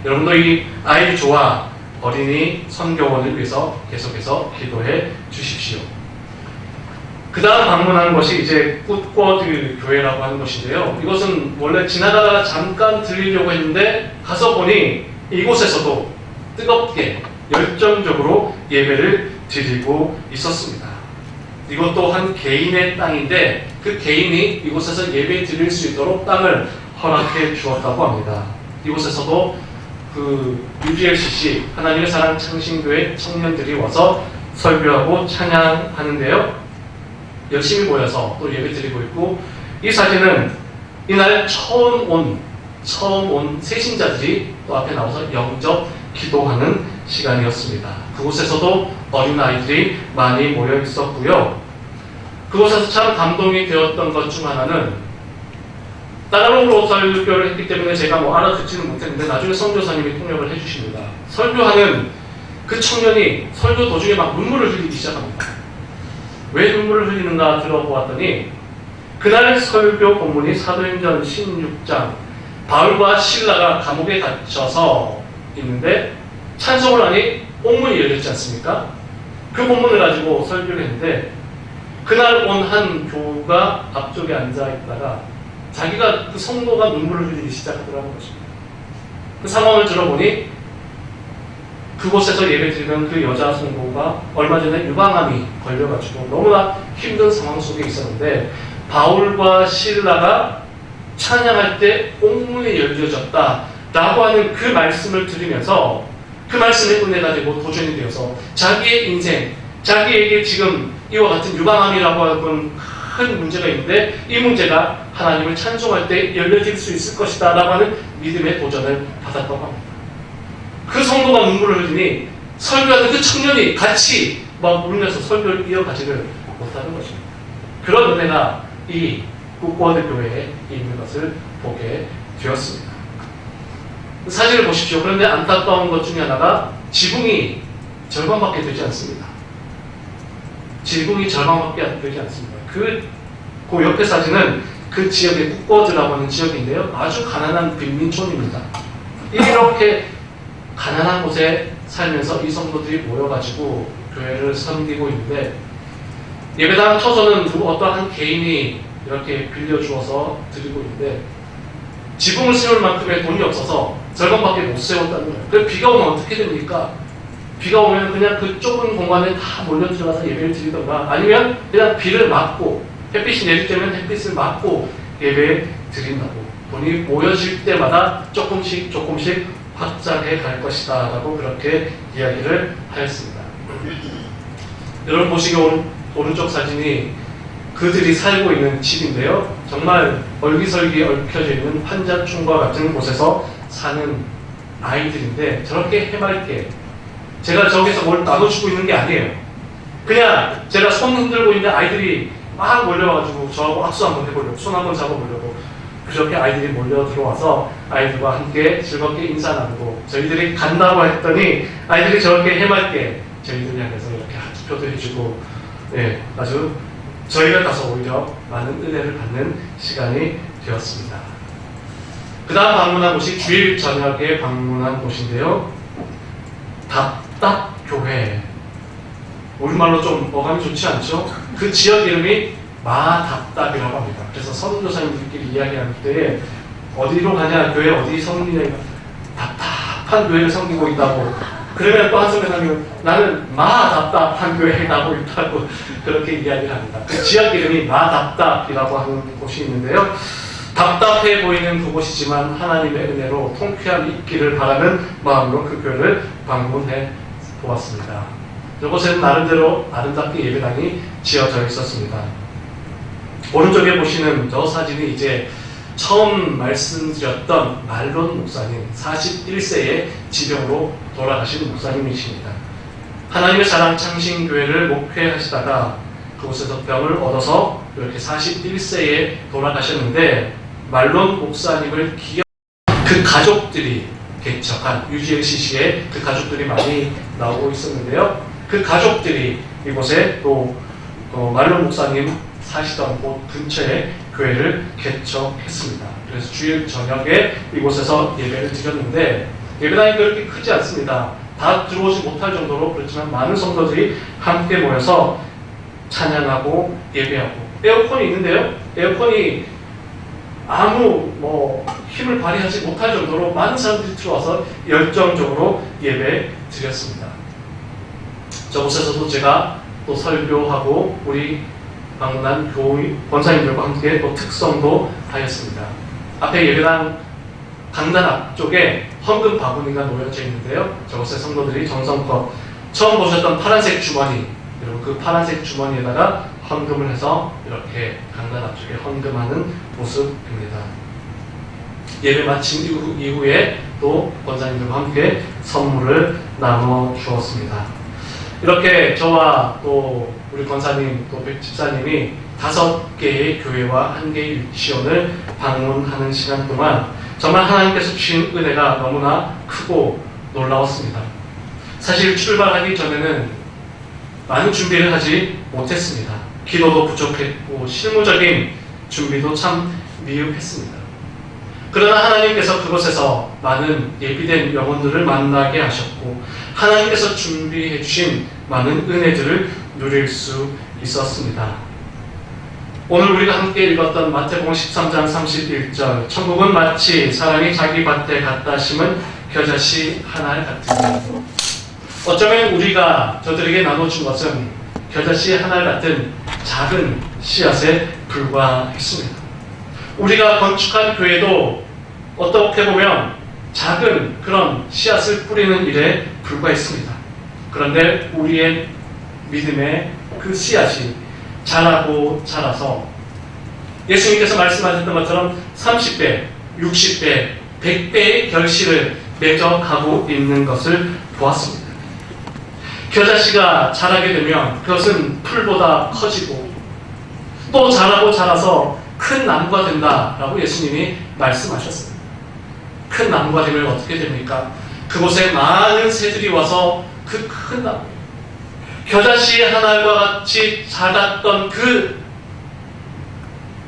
여러분도 이 아이조아 어린이 선교원을 위해서 계속해서 기도해 주십시오. 그 다음 방문한 것이 이제 굿워드 교회라고 하는 것인데요. 이것은 원래 지나가다가 잠깐 들리려고 했는데 가서 보니 이곳에서도 뜨겁게 열정적으로 예배를 드리고 있었습니다. 이것도 한 개인의 땅인데 그 개인이 이곳에서 예배 드릴 수 있도록 땅을 허락해 주었다고 합니다. 이곳에서도 그 UGLCC 하나님의 사랑 창신교회 청년들이 와서 설교하고 찬양하는데요. 열심히 모여서 또 예배 드리고 있고 이 사진은 이날 처음 온 세신자들이 또 앞에 나와서 영접 기도하는 시간이었습니다. 그곳에서도 어린아이들이 많이 모여 있었고요. 그곳에서 참 감동이 되었던 것 중 하나는 따갈로그로 설교를 했기 때문에 제가 알아듣지는 못했는데 나중에 선교사님이 통역을 해주십니다. 설교하는 그 청년이 설교 도중에 막 눈물을 흘리기 시작합니다. 왜 눈물을 흘리는가 들어보았더니 그날 설교 본문이 사도행전 16장 바울과 실라가 감옥에 갇혀서 있는데 찬송을 하니 옥문이 열렸지 않습니까? 그 본문을 가지고 설교를 했는데 그날 온 한 교우가 앞쪽에 앉아 있다가 자기가 그 성도가 눈물을 흘리기 시작하더라는 것입니다. 그 상황을 들어보니 그곳에서 예배드리던 그 여자 성도가 얼마 전에 유방암이 걸려가지고 너무나 힘든 상황 속에 있었는데 바울과 실라가 찬양할 때 옥문이 열려졌다 라고 하는 그 말씀을 들으면서 그 말씀에 은혜가 되고 도전이 되어서 자기의 인생, 자기에게 지금 이와 같은 유방암이라고 하는 큰 문제가 있는데 이 문제가 하나님을 찬송할 때 열려질 수 있을 것이다 라고 하는 믿음의 도전을 받았다고 합니다. 그 성도가 눈물을 흘리니 설교하는 그 청년이 같이 막 울면서 설교를 이어가지를 못하는 것입니다. 그런 은혜가 이 국보드 교회에 있는 것을 보게 되었습니다. 사진을 보십시오. 그런데 안타까운 것 중에 하나가 지붕이 절반밖에 되지 않습니다. 지붕이 절반밖에 되지 않습니다. 그 옆에 사진은 그 지역의 국보드라고 하는 지역인데요. 아주 가난한 빈민촌입니다. 이렇게 가난한 곳에 살면서 이 성도들이 모여가지고 교회를 섬기고 있는데 예배당 터전은 어떠한 개인이 이렇게 빌려주어서 드리고 있는데 지붕을 세울 만큼의 돈이 없어서 절반밖에 못 세웠다는 거예요. 그래서 비가 오면 어떻게 됩니까? 비가 오면 그냥 그 좁은 공간에 다 몰려 들어가서 예배를 드리던가 아니면 그냥 비를 맞고 햇빛이 내릴 때면 햇빛을 맞고 예배 드린다고 돈이 모여질 때마다 조금씩 확장해 갈 것이다 라고 그렇게 이야기를 하였습니다. 여러분 보시기 오른쪽 사진이 그들이 살고 있는 집인데요. 정말 얼기설기 얽혀져 있는 판자촌과 같은 곳에서 사는 아이들인데 저렇게 해맑게 제가 저기서 뭘 나눠주고 있는 게 아니에요. 그냥 제가 손 흔들고 있는 아이들이 막 몰려와가지고 저하고 악수 한번 해보려고 손 한번 잡아보려고 그렇게 아이들이 몰려 들어와서 아이들과 함께 즐겁게 인사 나누고 저희들이 간다고 했더니 아이들이 저렇게 해맑게 저희들 향해서 이렇게 하트표도 해주고 아주 저희가 가서 오히려 많은 은혜를 받는 시간이 되었습니다. 그 다음 방문한 곳이 주일 저녁에 방문한 곳인데요. 답답교회. 우리말로 좀 어감이 좋지 않죠? 그 지역 이름이 마답답이라고 합니다. 그래서 선교사님들끼리 이야기할 때 어디로 가냐, 교회 어디 섬기냐, 답답한 교회를 섬기고 있다고. 그러면 또 한 선교사님은 나는 마답답한 교회에 나고 있다고 그렇게 이야기를 합니다. 그 지역 이름이 마답답이라고 하는 곳이 있는데요. 답답해 보이는 그곳이지만 하나님의 은혜로 통쾌함이 있기를 바라는 마음으로 그 교회를 방문해 보았습니다. 이곳에는 나름대로 아름답게 예배당이 지어져 있었습니다. 오른쪽에 보시는 저 사진이 이제 처음 말씀드렸던 말론 목사님, 41세의 지병으로 돌아가신 목사님이십니다. 하나님의 사랑 창신교회를 목회하시다가 그곳에서 병을 얻어서 이렇게 41세에 돌아가셨는데 말론 목사님을 그 가족들이 개척한 UGLCC에 그 가족들이 많이 나오고 있었는데요. 그 가족들이 이곳에 또 말론 목사님 사시던 곳 근처에 교회를 개척했습니다. 그래서 주일 저녁에 이곳에서 예배를 드렸는데 예배당이 그렇게 크지 않습니다. 다 들어오지 못할 정도로 그렇지만 많은 성도들이 함께 모여서 찬양하고 예배하고 에어컨이 있는데요. 에어컨이 아무 힘을 발휘하지 못할 정도로 많은 사람들이 들어와서 열정적으로 예배 드렸습니다. 저곳에서도 제가 또 설교하고 우리 방문한 권사님들과 함께 또 특성도 하였습니다. 앞에 예배당 강단 앞쪽에 헌금 바구니가 놓여져 있는데요. 저곳에 성도들이 정성껏 처음 보셨던 파란색 주머니, 그리고 그 파란색 주머니에다가 헌금을 해서 이렇게 강단 앞쪽에 헌금하는 모습입니다. 예배 마친 이후에 또 권사님들과 함께 선물을 나눠 주었습니다. 이렇게 저와 또 우리 권사님 또 집사님이 5개의 교회와 1개의 유치원을 방문하는 시간 동안 정말 하나님께서 주신 은혜가 너무나 크고 놀라웠습니다. 사실 출발하기 전에는 많은 준비를 하지 못했습니다. 기도도 부족했고 실무적인 준비도 참 미흡했습니다. 그러나 하나님께서 그곳에서 많은 예비된 영혼들을 만나게 하셨고 하나님께서 준비해 주신 많은 은혜들을 누릴 수 있었습니다. 오늘 우리가 함께 읽었던 마태복음 13장 31절 천국은 마치 사람이 자기 밭에 갖다 심은 겨자씨 하나 같으니 어쩌면 우리가 저들에게 나눠준 것은 겨자씨 하나 같은 작은 씨앗에 불과했습니다. 우리가 건축한 교회도 어떻게 보면 작은 그런 씨앗을 뿌리는 일에 불과했습니다. 그런데 우리의 믿음의 그 씨앗이 자라고 자라서 예수님께서 말씀하셨던 것처럼 30배, 60배, 100배의 결실을 맺어가고 있는 것을 보았습니다. 겨자씨가 자라게 되면 그것은 풀보다 커지고 또 자라고 자라서 큰 나무가 된다라고 예수님이 말씀하셨습니다. 큰 나무가 되면 어떻게 됩니까? 그곳에 많은 새들이 와서 그 큰 나무, 겨자씨 하나과 같이 자랐던 그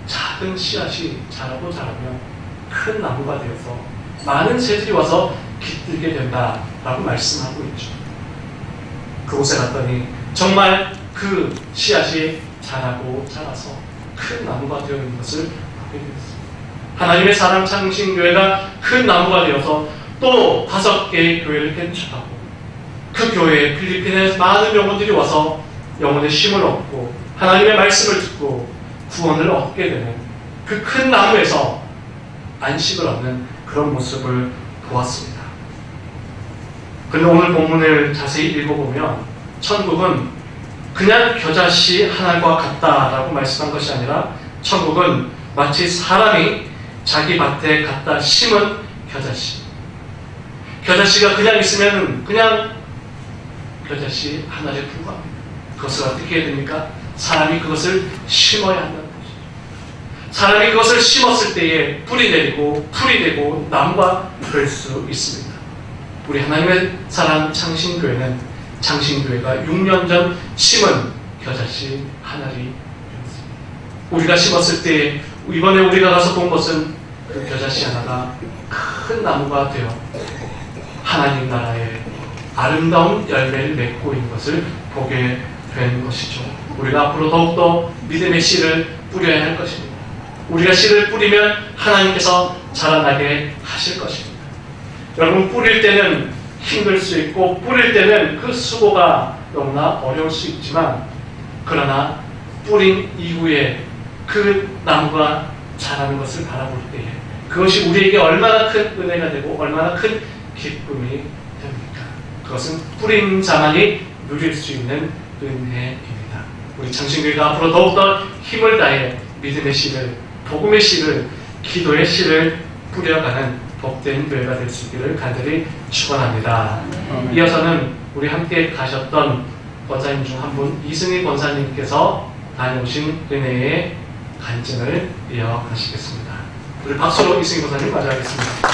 작은 씨앗이 자라고 자라면 큰 나무가 되어서 많은 새들이 와서 깃들게 된다라고 말씀하고 있죠. 그곳에 갔더니 정말 그 씨앗이 자라고 자라서 큰 나무가 되어 있는 것을 보게 되었습니다. 하나님의 사랑 창신교회가 큰 나무가 되어서 또 5개의 교회를 개척하고 그 교회에 필리핀에 많은 영혼들이 와서 영혼의 쉼을 얻고 하나님의 말씀을 듣고 구원을 얻게 되는 그 큰 나무에서 안식을 얻는 그런 모습을 보았습니다. 그런데 오늘 본문을 자세히 읽어보면 천국은 그냥 겨자씨 하나과 같다라고 말씀한 것이 아니라 천국은 마치 사람이 자기 밭에 갖다 심은 겨자씨. 겨자씨가 그냥 있으면 그냥 겨자씨 하나에 불과합니다. 그것을 어떻게 해야 됩니까? 사람이 그것을 심어야 한다는 것이죠. 사람이 그것을 심었을 때에 뿌리 내리고 풀이 되고 나무가 될 수 있습니다. 우리 하나님의 사랑 창신교회는 창신교회가 6년 전 심은 겨자씨 하나리 되었습니다. 우리가 심었을 때 이번에 우리가 가서 본 것은 그 겨자씨 하나가 큰 나무가 되어 하나님 나라의 아름다운 열매를 맺고 있는 것을 보게 된 것이죠. 우리가 앞으로 더욱더 믿음의 씨를 뿌려야 할 것입니다. 우리가 씨를 뿌리면 하나님께서 자라나게 하실 것입니다. 여러분, 뿌릴 때는 힘들 수 있고 뿌릴 때는 그 수고가 너무나 어려울 수 있지만 그러나 뿌린 이후에 그 나무가 자라는 것을 바라볼 때에 그것이 우리에게 얼마나 큰 은혜가 되고 얼마나 큰 기쁨이 됩니까? 그것은 뿌린 자만이 누릴 수 있는 은혜입니다. 우리 창신교회가 앞으로 더욱더 힘을 다해 믿음의 씨를, 복음의 씨를, 기도의 씨를 뿌려가는 복된 교회가 될 수 있기를 간절히 축원합니다. 이어서는 우리 함께 가셨던 권사님 중 한 분, 이승희 권사님께서 다녀오신 은혜의 간증을 이어가시겠습니다. 우리 박수로 이승희 권사님 맞이하겠습니다.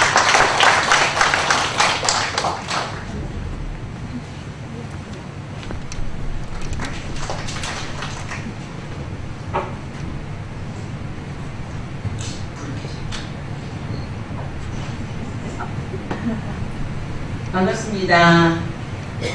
반갑습니다.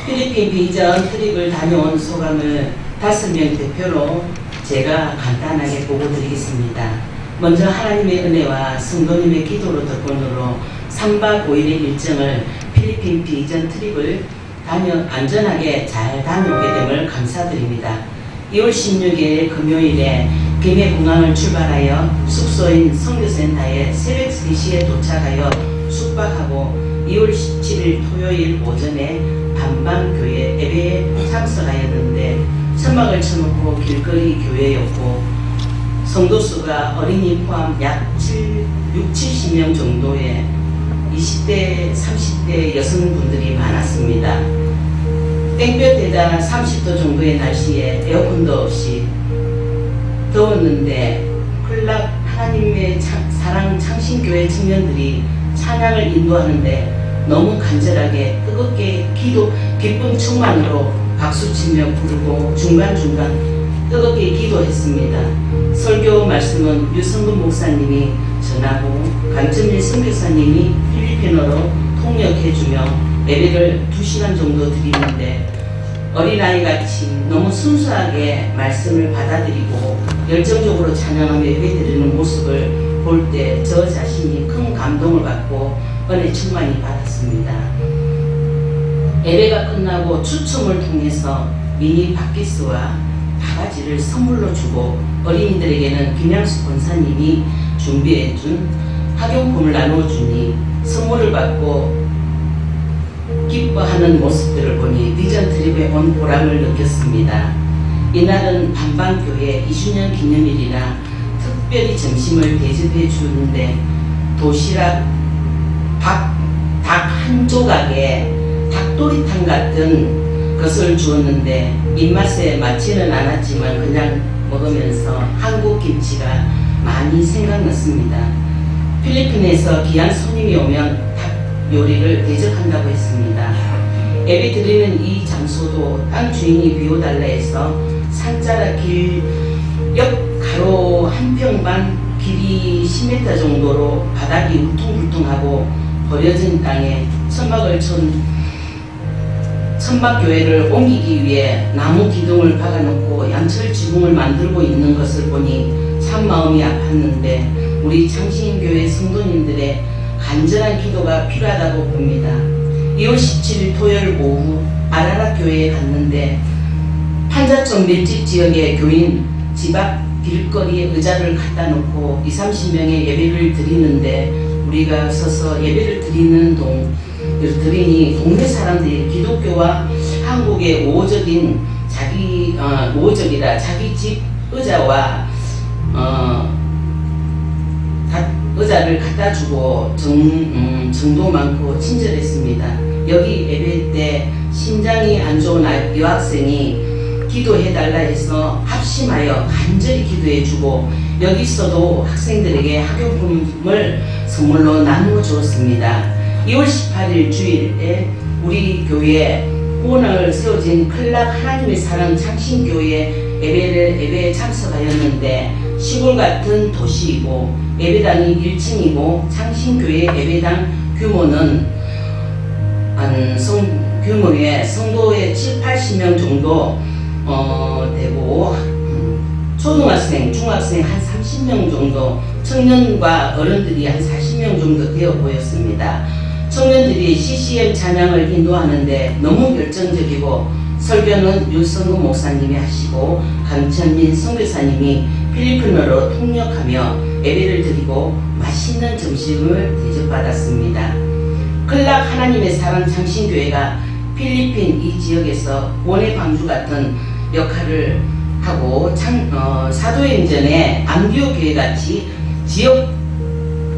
필리핀 비전 트립을 다녀온 소감을 5명 대표로 제가 간단하게 보고드리겠습니다. 먼저 하나님의 은혜와 성도님의 기도로 덕분으로 3박 5일의 일정을 필리핀 비전 트립을 안전하게 잘 다녀오게 됨을 감사드립니다. 2월 16일 금요일에 김해공항을 출발하여 숙소인 선교센터에 새벽 3시에 도착하여 숙박하고 2월 17일 토요일 오전에 반방교회 예배에 참석하였는데 천막을 쳐놓고 길거리 교회였고 성도수가 어린이 포함 약 70명 정도의 20대, 30대 여성분들이 많았습니다. 땡볕에다 30도 정도의 날씨에 에어컨도 없이 더웠는데 클락 하나님의 사랑 창신교회 청년들이 찬양을 인도하는데 너무 간절하게 뜨겁게 기쁨 충만으로 박수치며 부르고 중간중간 뜨겁게 기도했습니다. 설교 말씀은 유성근 목사님이 전하고 강천일 선교사님이 필리핀어로 통역해주며 예배를 2시간 정도 드리는데 어린아이같이 너무 순수하게 말씀을 받아들이고 열정적으로 찬양하며 예배드리는 모습을 볼 때 저 자신이 큰 감동을 받고 은혜 충만히 받았습니다. 예배가 끝나고 추첨을 통해서 미니 바퀴스와 바가지를 선물로 주고 어린이들에게는 김양수 권사님이 준비해준 학용품을 나눠주니 선물을 받고 기뻐하는 모습들을 보니 비전 트립에 온 보람을 느꼈습니다. 이날은 반방교회 2주년 기념일이라 특별히 점심을 대접해 주는데 도시락 닭 한 조각에 닭도리탕 같은 것을 주었는데 입맛에 맞지는 않았지만 그냥 먹으면서 한국 김치가 많이 생각났습니다. 필리핀에서 귀한 손님이 오면 닭 요리를 대접한다고 했습니다. 예배 드리는 이 장소도 땅 주인이 비워달라 해서 산자락 길 옆 가로 한 평 반 길이 10m 정도로 바닥이 울퉁불퉁하고 버려진 땅에 천막교회를 옮기기 위해 나무 기둥을 박아놓고 양철 지붕을 만들고 있는 것을 보니 참 마음이 아팠는데 우리 창신교회 성도님들의 간절한 기도가 필요하다고 봅니다. 2월 17일 토요일 오후 아라라 교회에 갔는데 판자촌 밀집 지역의 교인 집 앞 길거리에 의자를 갖다 놓고 20-30명의 예배를 드리는데 우리가 서서 예배를 드리니 동네 사람들이 기독교와 한국의 우호적이라 자기 집 의자와 의자를 갖다 주고 정도 많고 친절했습니다. 여기 예배 때 심장이 안 좋은 여학생이 기도해달라 해서 합심하여 간절히 기도해주고 여기서도 학생들에게 학용품을 선물로 나누어 주었습니다. 2월 18일 주일에 우리 교회에 후원을 세워진 클락 하나님의 사랑 창신교회 예배에 참석하였는데 시골 같은 도시이고 예배당이 1층이고 창신교회 예배당 규모는 규모의 성도의 7-80명 정도 되고 초등학생, 중학생 한 30명 정도, 청년과 어른들이 한 40명 정도 되어 보였습니다. 청년들이 CCM 찬양을 인도하는데 너무 결정적이고 설교는 윤성구 목사님이 하시고 강천민 선교사님이 필리핀어로 통역하며 예배를 드리고 맛있는 점심을 대접받았습니다. 클락 하나님의 사랑 창신교회가 필리핀 이 지역에서 원의 방주 같은 역할을 하고 사도행전의 안디오 교회같이 지역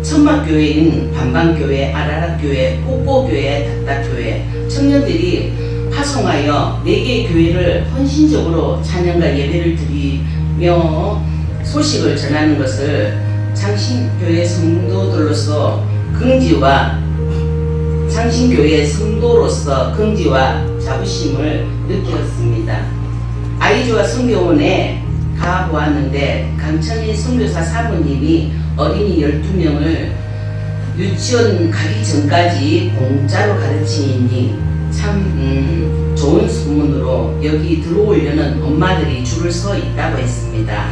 천막교회인 반방교회, 아라락교회, 꼬꼬교회, 닥닥교회 청년들이 파송하여 4개의 교회를 헌신적으로 찬양과 예배를 드리며 소식을 전하는 것을 창신교회 성도들로서 창신교회 성도로서 긍지와 자부심을 느꼈습니다. 아이즈와 성교원에 가보았는데 강천민 선교사 사모님이 어린이 12명을 유치원 가기 전까지 공짜로 가르치니 참 좋은 소문으로 여기 들어오려는 엄마들이 줄을 서 있다고 했습니다.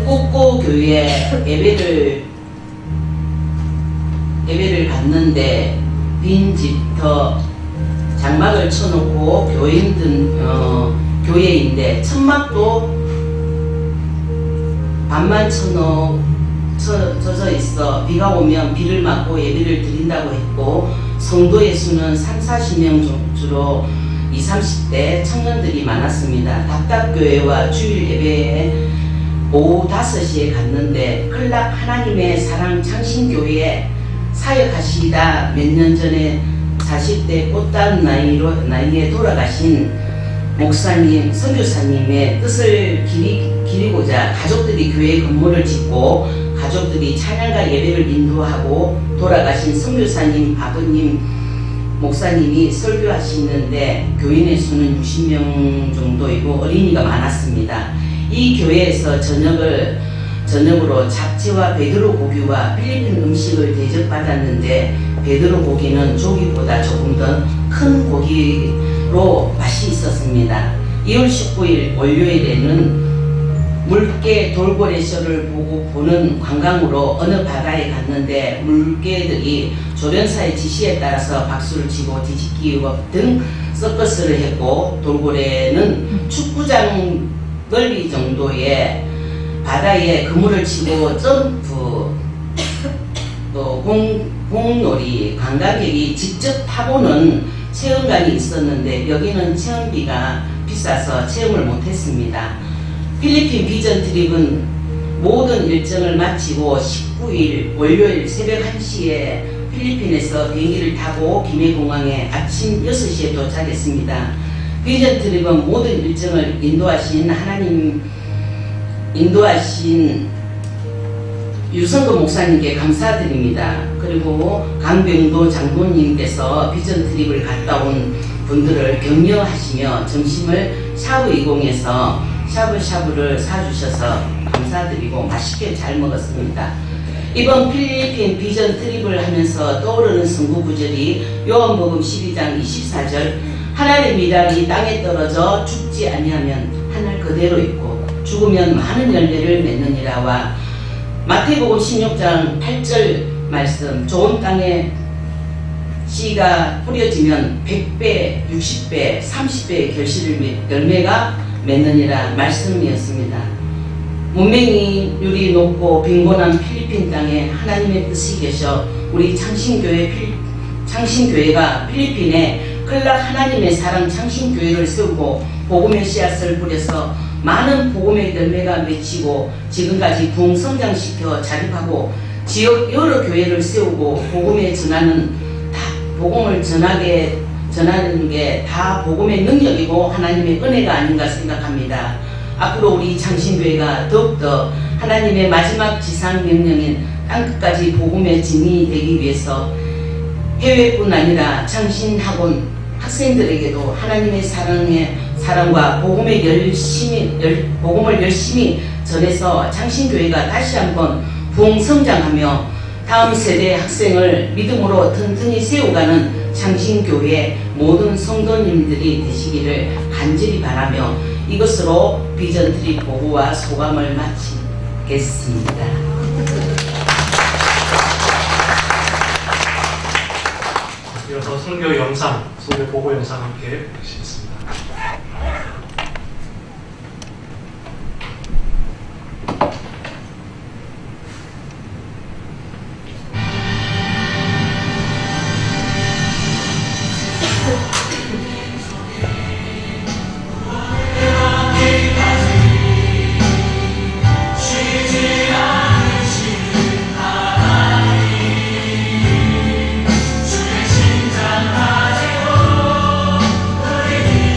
꼬꼬교회 예배를 갔는데 빈 집터 장막을 쳐놓고 교회인데 천막도 반만 젖어 있어 비가 오면 비를 맞고 예배를 드린다고 했고 성도의 수는 30-40명 주로 20-30대 청년들이 많았습니다. 닥닥교회와 주일 예배에 오후 5시에 갔는데 클락 하나님의 사랑 창신교회에 사역하시다 몇 년 전에 40대 꽃다운 나이에 돌아가신 목사님, 선교사님의 뜻을 기리고자 가족들이 교회 건물을 짓고 가족들이 찬양과 예배를 인도하고 돌아가신 선교사님 아버님 목사님이 설교하시는데 교인의 수는 60명 정도이고 어린이가 많았습니다. 이 교회에서 저녁으로 잡채와 베드로 고기와 필리핀 음식을 대접받았는데 베드로 고기는 조기보다 조금 더 큰 고기로 맛이 있었습니다. 2월 19일 월요일에는 물개 돌고래 쇼를 보는 관광으로 어느 바다에 갔는데 물개들이 조련사의 지시에 따라서 박수를 치고 뒤집기 등 서커스를 했고, 돌고래는 축구장 넓이 정도의 바다에 그물을 치고 점프, 또 공놀이, 관광객이 직접 타보는 체험관이 있었는데 여기는 체험비가 비싸서 체험을 못했습니다. 필리핀 비전 트립은 모든 일정을 마치고 19일 월요일 새벽 1시에 필리핀에서 비행기를 타고 김해공항에 아침 6시에 도착했습니다. 비전 트립은 모든 일정을 인도하신 유성근 목사님께 감사드립니다. 그리고 강병도 장로님께서 비전 트립을 갔다 온 분들을 격려하시며 점심을 샤브20에서 샤브샤브를 사주셔서 감사드리고 맛있게 잘 먹었습니다. 이번 필리핀 비전 트립을 하면서 떠오르는 성구 구절이 요한복음 12장 24절, 하나님의 미랄이 땅에 떨어져 죽지 아니하면 하늘 그대로 있고 죽으면 많은 열매를 맺느니라와 마태복음 16장 8절 말씀, 좋은 땅에 씨가 뿌려지면 100배, 60배, 30배의 열매가 맺느니라 말씀이었습니다. 문맹이율이 높고 빈곤한 필리핀 땅에 하나님의 뜻이 계셔 우리 창신교회가 필리핀에 클락 하나님의 사랑 창신교회를 세우고 복음의 씨앗을 뿌려서 많은 복음의 열매가 맺히고 지금까지 부흥성장시켜 자립하고 지역 여러 교회를 세우고 복음을 전하는 게 다 복음의 능력이고 하나님의 은혜가 아닌가 생각합니다. 앞으로 우리 창신교회가 더욱더 하나님의 마지막 지상 명령인 땅끝까지 복음의 증인이 되기 위해서 해외뿐 아니라 창신학원 학생들에게도 하나님의 사랑과 복음을 열심히 전해서 창신교회가 다시 한번 부흥성장하며 다음 세대 학생을 믿음으로 튼튼히 세워가는 창신교회 모든 성도님들이 되시기를 간절히 바라며 이것으로 비전 트립 보고와 소감을 마치겠습니다. 이어서 선교 영상, 선교 보고 영상 함께 보시겠습니다. 주의 심장 가지고 우리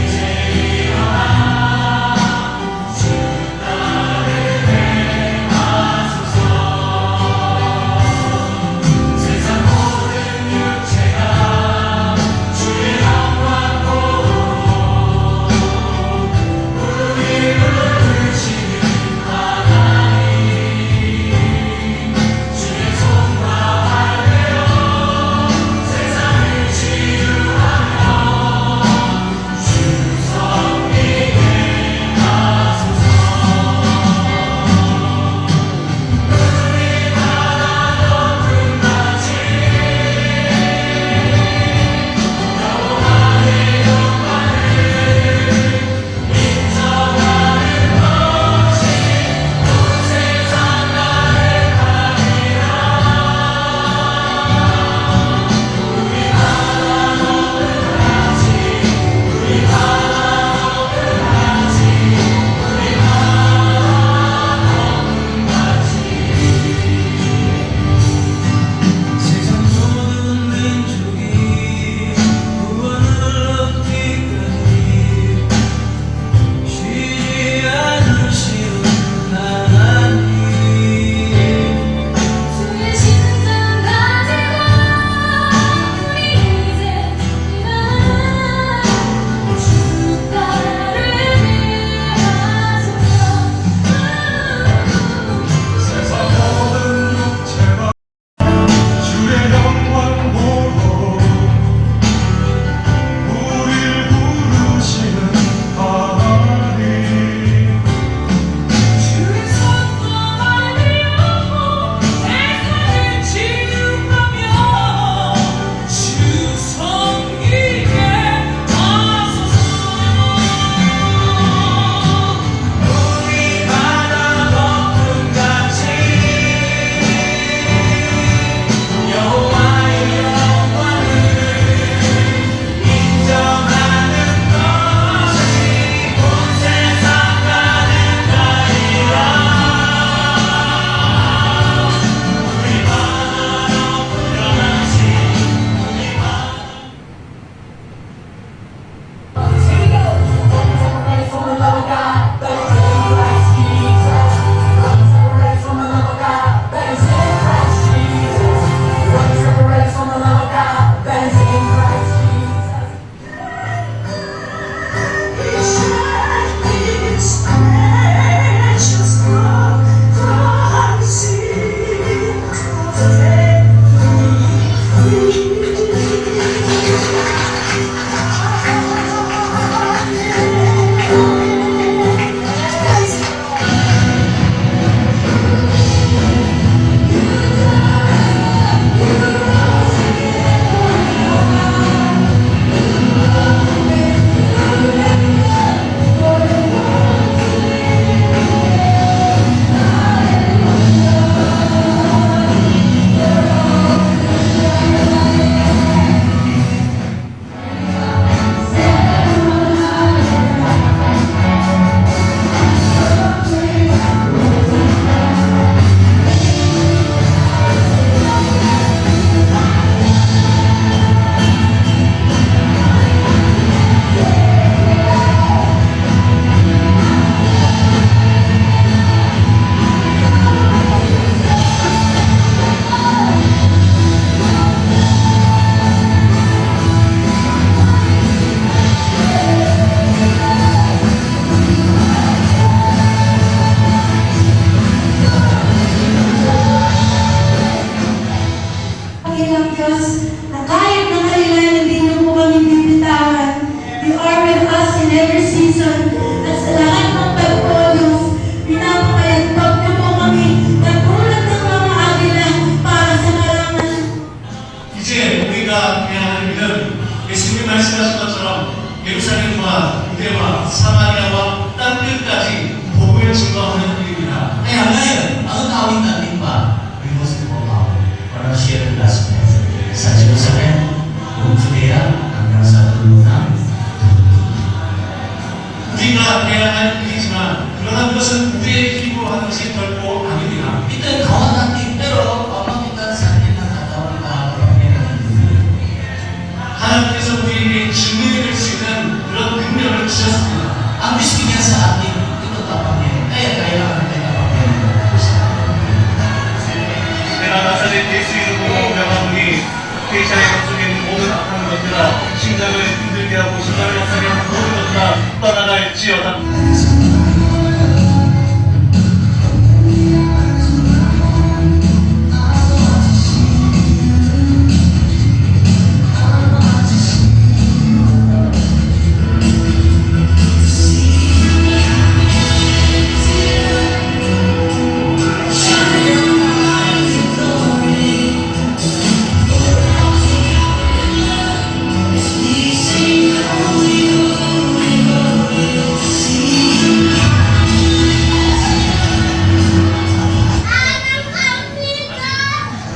Diyos na kahit na kailan hindi niyo po kami bibitawan, you are with us in every season. At sa lahat ng pagpo, Diyos, pinapakayagpag niyo po kami katulad ng mga agila para sa karangan. 이제 우리가 대하는 일은 예수님이 말씀하신 것처럼 예루살렘과 유대와 사마리아와 땅 끝까지 복음을 증거하는 일입니다. Kaya ngayon, ang gawin natin ba? We must go out para share the gospel sa Jerusalem, buong Judea, hanggang sa dulo ng 우리가 해야 할 일이지만 그러한 것은 우리의 힘으로 하는 것이 결코 아닙니다. Ito'y gawa natin, pero pamagitan sa atin ng katawan na pagpapagawa. 하나님께서 우리에게 증인이 될 수 있는 그런 능력을 주셨습니다. Ang bisbigyan sa atin, ito dapat niya. Kaya kailangan natin kapagpapagawa ng Diyos. 내가 나사렛 예수 이름으로 명하노니 페이샤의 속에 있는 모든 악한 것들아 심장을 힘들게 하고 심장을 약하게 하는 모든 것들아 떠나갈지어다.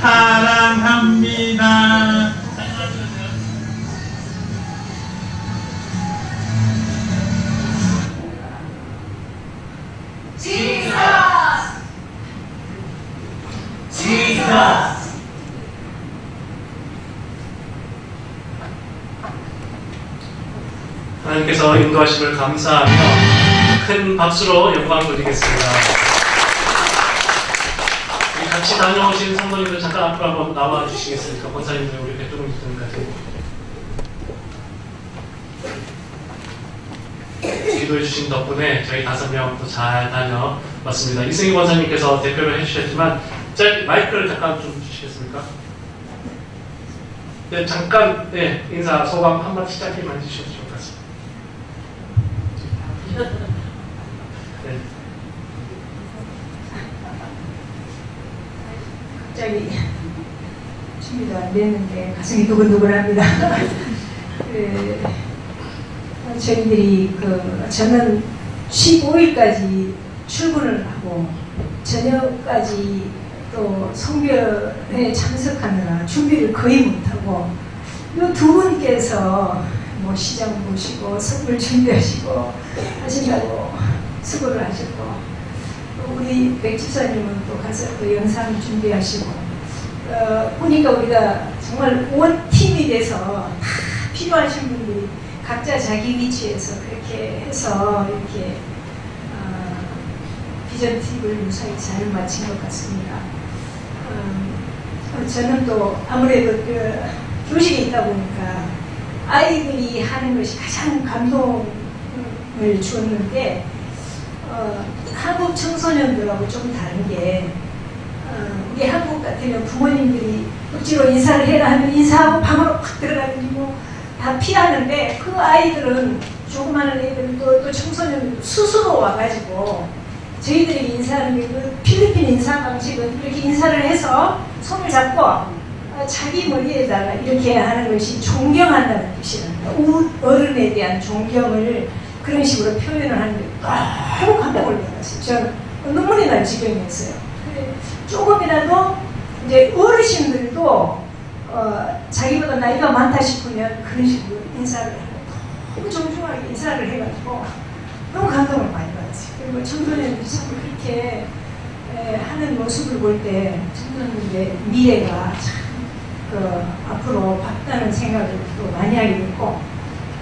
사랑합니다. 하나님께서 인도하심을 감사하며 큰 박수로 영광 돌리겠습니다. 우리 같이 다녀오신 성도님들 잠깐 앞으로 한번 나와 주시겠습니까? 권사님들 우리 백종훈 교수님까지 기도해 주신 덕분에 저희 5명도 잘 다녀왔습니다. 이승희 권사님께서 대표를 해주셨지만 마이크를 잠깐 좀 주시겠습니까? 네, 잠깐 인사 소감 한마디 짧게만 해주셔도 좋을 것 같습니다. 네. 갑자기 준비도 안 됐는데 가슴이 두근두근합니다. 저희들이 저는 15일까지 출근을 하고 저녁까지 또 성별에 참석하느라 준비를 거의 못하고 이 두 분께서 뭐 시장 보시고 선물 준비하시고 하신다고 수고를 하셨고 우리 백 집사님은 또 가서 또 영상 준비하시고 보니까 우리가 정말 원 팀이 돼서 다 필요하신 분들이 각자 자기 위치에서 그렇게 해서 이렇게 비전 팁을 무사히 잘 마친 것 같습니다. 저는 또 아무래도 교실이 있다 보니까 아이들이 하는 것이 가장 감동을 주었는데 한국 청소년들하고 좀 다른 게 우리 한국 같으면 부모님들이 억지로 인사를 해라 하면 인사하고 방으로 확 들어가가지고 다 피하는데 그 아이들은 조그마한 애들도 또 청소년들도 스스로 와가지고 저희들이 인사하는 게 그 필리핀 인사 방식은 이렇게 인사를 해서 손을 잡고 자기 머리에다가 이렇게 하는 것이 존경한다는 뜻이랍니다. 어른에 대한 존경을 그런 식으로 표현을 하는데 너무 감동을 받았어요. 저는 눈물이 날 지경이었어요. 조금이라도 이제 어르신들도 자기보다 나이가 많다 싶으면 그런 식으로 인사를 하고 너무 존중하게 인사를 해가지고 너무 감동을 많이 받았어요. 그리고 청소년들이 자꾸 그렇게 하는 모습을 볼 때 청소년들의 미래가 참 앞으로 밝다는 생각을 또 많이 하게 됐고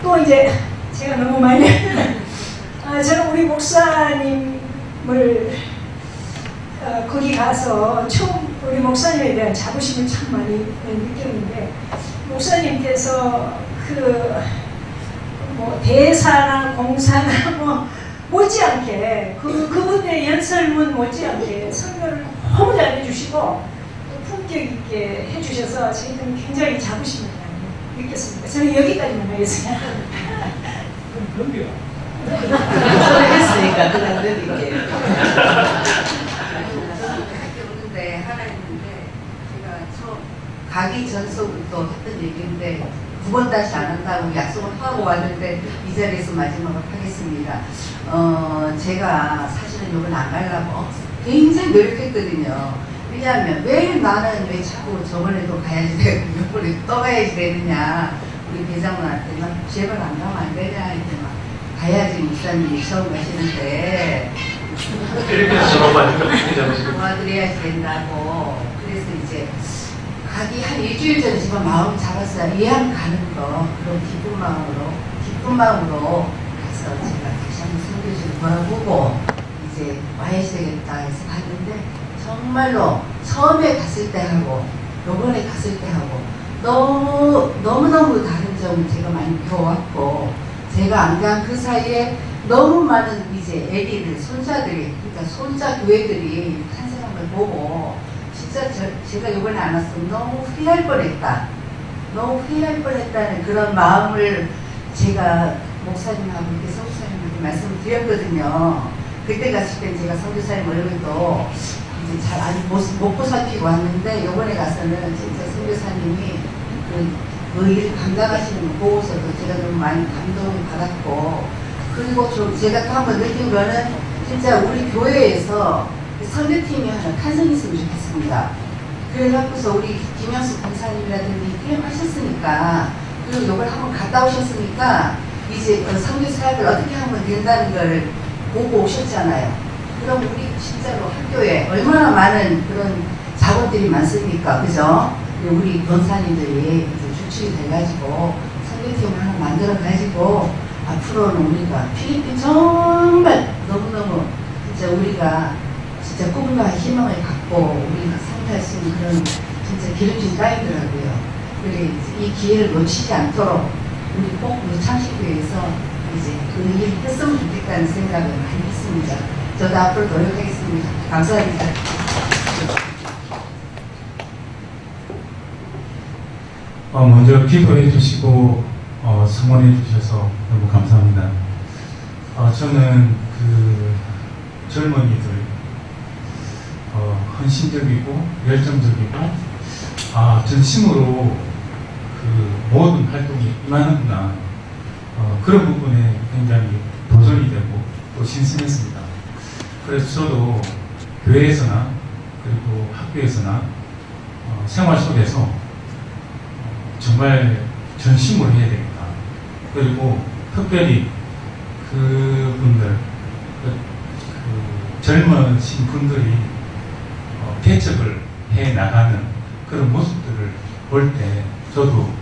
또 이제 제가 너무 많이 저는 우리 목사님을 거기 가서 처음 우리 목사님에 대한 자부심을 참 많이 느꼈는데 목사님께서 뭐 대사나 공사나 뭐 못지않게 그분들의 연설문 못지않게 설명을 너무 잘 해주시고 품격 있게 해주셔서 저희들은 굉장히 자부심을 많이 느꼈습니다. 저는 여기까지만 하겠습니다. 했으니까 그냥 드릴게요. 오는데 하나 있는데 제가 처음 가기 전서부터 했던 얘기인데 9번 다시 안 한다고 약속을 하고 왔는데 이 자리에서 마지막으로 하겠습니다. 제가 사실은 이번 안 가려고 굉장히 노력했거든요. 왜냐하면 왜 나는 왜 자꾸 저번에도 가야지 되고 이번에 또 가야지 되느냐. 우리 대장님한테 막 제발 안 가면 안 되냐 했더니 가야지 목사님이 처음 가시는데 이렇게 저러면 도와드려야지 된다고. 그래서 이제 가기 한 일주일 전에 제가 마음 잡았어요. 예한 가는 거. 그런 기쁜 마음으로 가서 제가 다시 한번 선교지를 돌아보고 이제 와야지 되겠다 해서 갔는데 정말로 처음에 갔을 때 하고 요번에 갔을 때 하고 너무너무 다른 점을 제가 많이 배워왔고, 제가 안 간 그 사이에 너무 많은 이제 애기들, 손자들이, 그러니까 손자 교회들이 탄생한 걸 보고 진짜 제가 이번에 안 왔으면 너무 후회할 뻔했다. 너무 후회할 뻔했다는 그런 마음을 제가 목사님하고 이렇게 선교사님한테 말씀을 드렸거든요. 그때 갔을 때 제가 선교사님 얼굴도 이제 잘 아직 못 보살피고 왔는데 이번에 가서는 진짜 선교사님이 그 일을 감당하시는 거 보고서도 제가 너무 많이 감동을 받았고, 그리고 제가 또 한번 느낀 거는 진짜 우리 교회에서 선교팀이 하나 탄생했으면 좋겠습니다. 그래갖고서 우리 김영수 권사님이라든지 필요하셨으니까, 그리고 이걸 한번 갔다 오셨으니까 이제 선교 사역을 어떻게 하면 된다는 걸 보고 오셨잖아요. 그럼 우리 진짜로 학교에 얼마나 많은 그런 작업들이 많습니까? 그죠? 우리 권사님들이 이제 주축이 돼가지고 선교팀을 하나 만들어가지고 앞으로는 우리가 필리핀 정말 너무너무 진짜 우리가 진짜 꿈과 희망을 갖고 우리가 상대할 수 있는 그런 진짜 기름진 땅이더라고요. 그래 이 기회를 놓치지 않도록 우리 꼭 창식교회에서 이제 그 일을 했으면 좋겠다는 생각을 많이 했습니다. 저도 앞으로 노력하겠습니다. 감사합니다. 먼저 기도해 주시고 성원해 주셔서 너무 감사합니다. 저는 그 젊은이들 헌신적이고 열정적이고 전심으로 그 모든 활동이 임하는구나, 그런 부분에 굉장히 도전이 되고 또 신선했습니다. 그래서 저도 교회에서나 그리고 학교에서나 생활 속에서 정말 전심으로 해야 되겠다. 그리고 특별히 그분들, 젊으신 분들이 개척을 해 나가는 그런 모습들을 볼 때 저도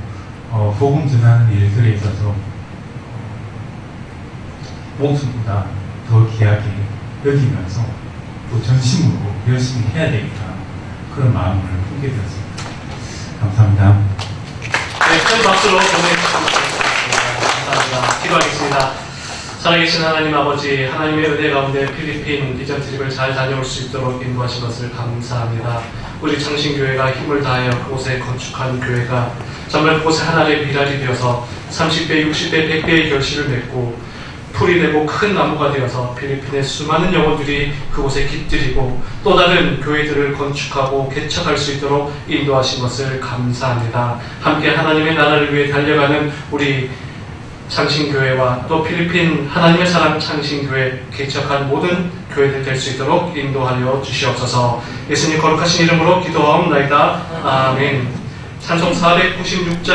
복음 전하는 일들에 있어서 목숨보다 더 귀하게 여기면서 또 전심으로 열심히 해야 되겠다, 그런 마음을 품게 되었습니다. 감사합니다. 네, 큰 박수로 보내주시기 감사합니다. 기도하겠습니다. 살아계신 하나님 아버지, 하나님의 은혜 가운데 필리핀 비전 트립을 잘 다녀올 수 있도록 인도하신 것을 감사합니다. 우리 창신교회가 힘을 다하여 그곳에 건축한 교회가 정말 그곳에 하나의 미랄이 되어서 30배, 60배, 100배의 결실을 맺고 풀이 되고 큰 나무가 되어서 필리핀의 수많은 영혼들이 그곳에 깃들이고 또 다른 교회들을 건축하고 개척할 수 있도록 인도하신 것을 감사합니다. 함께 하나님의 나라를 위해 달려가는 우리 창신교회와 또 필리핀 하나님의 사랑 창신교회 개척한 모든 교회들 될 수 있도록 인도하여 주시옵소서. 예수님 거룩하신 이름으로 기도하옵나이다. 아멘. 찬송 496장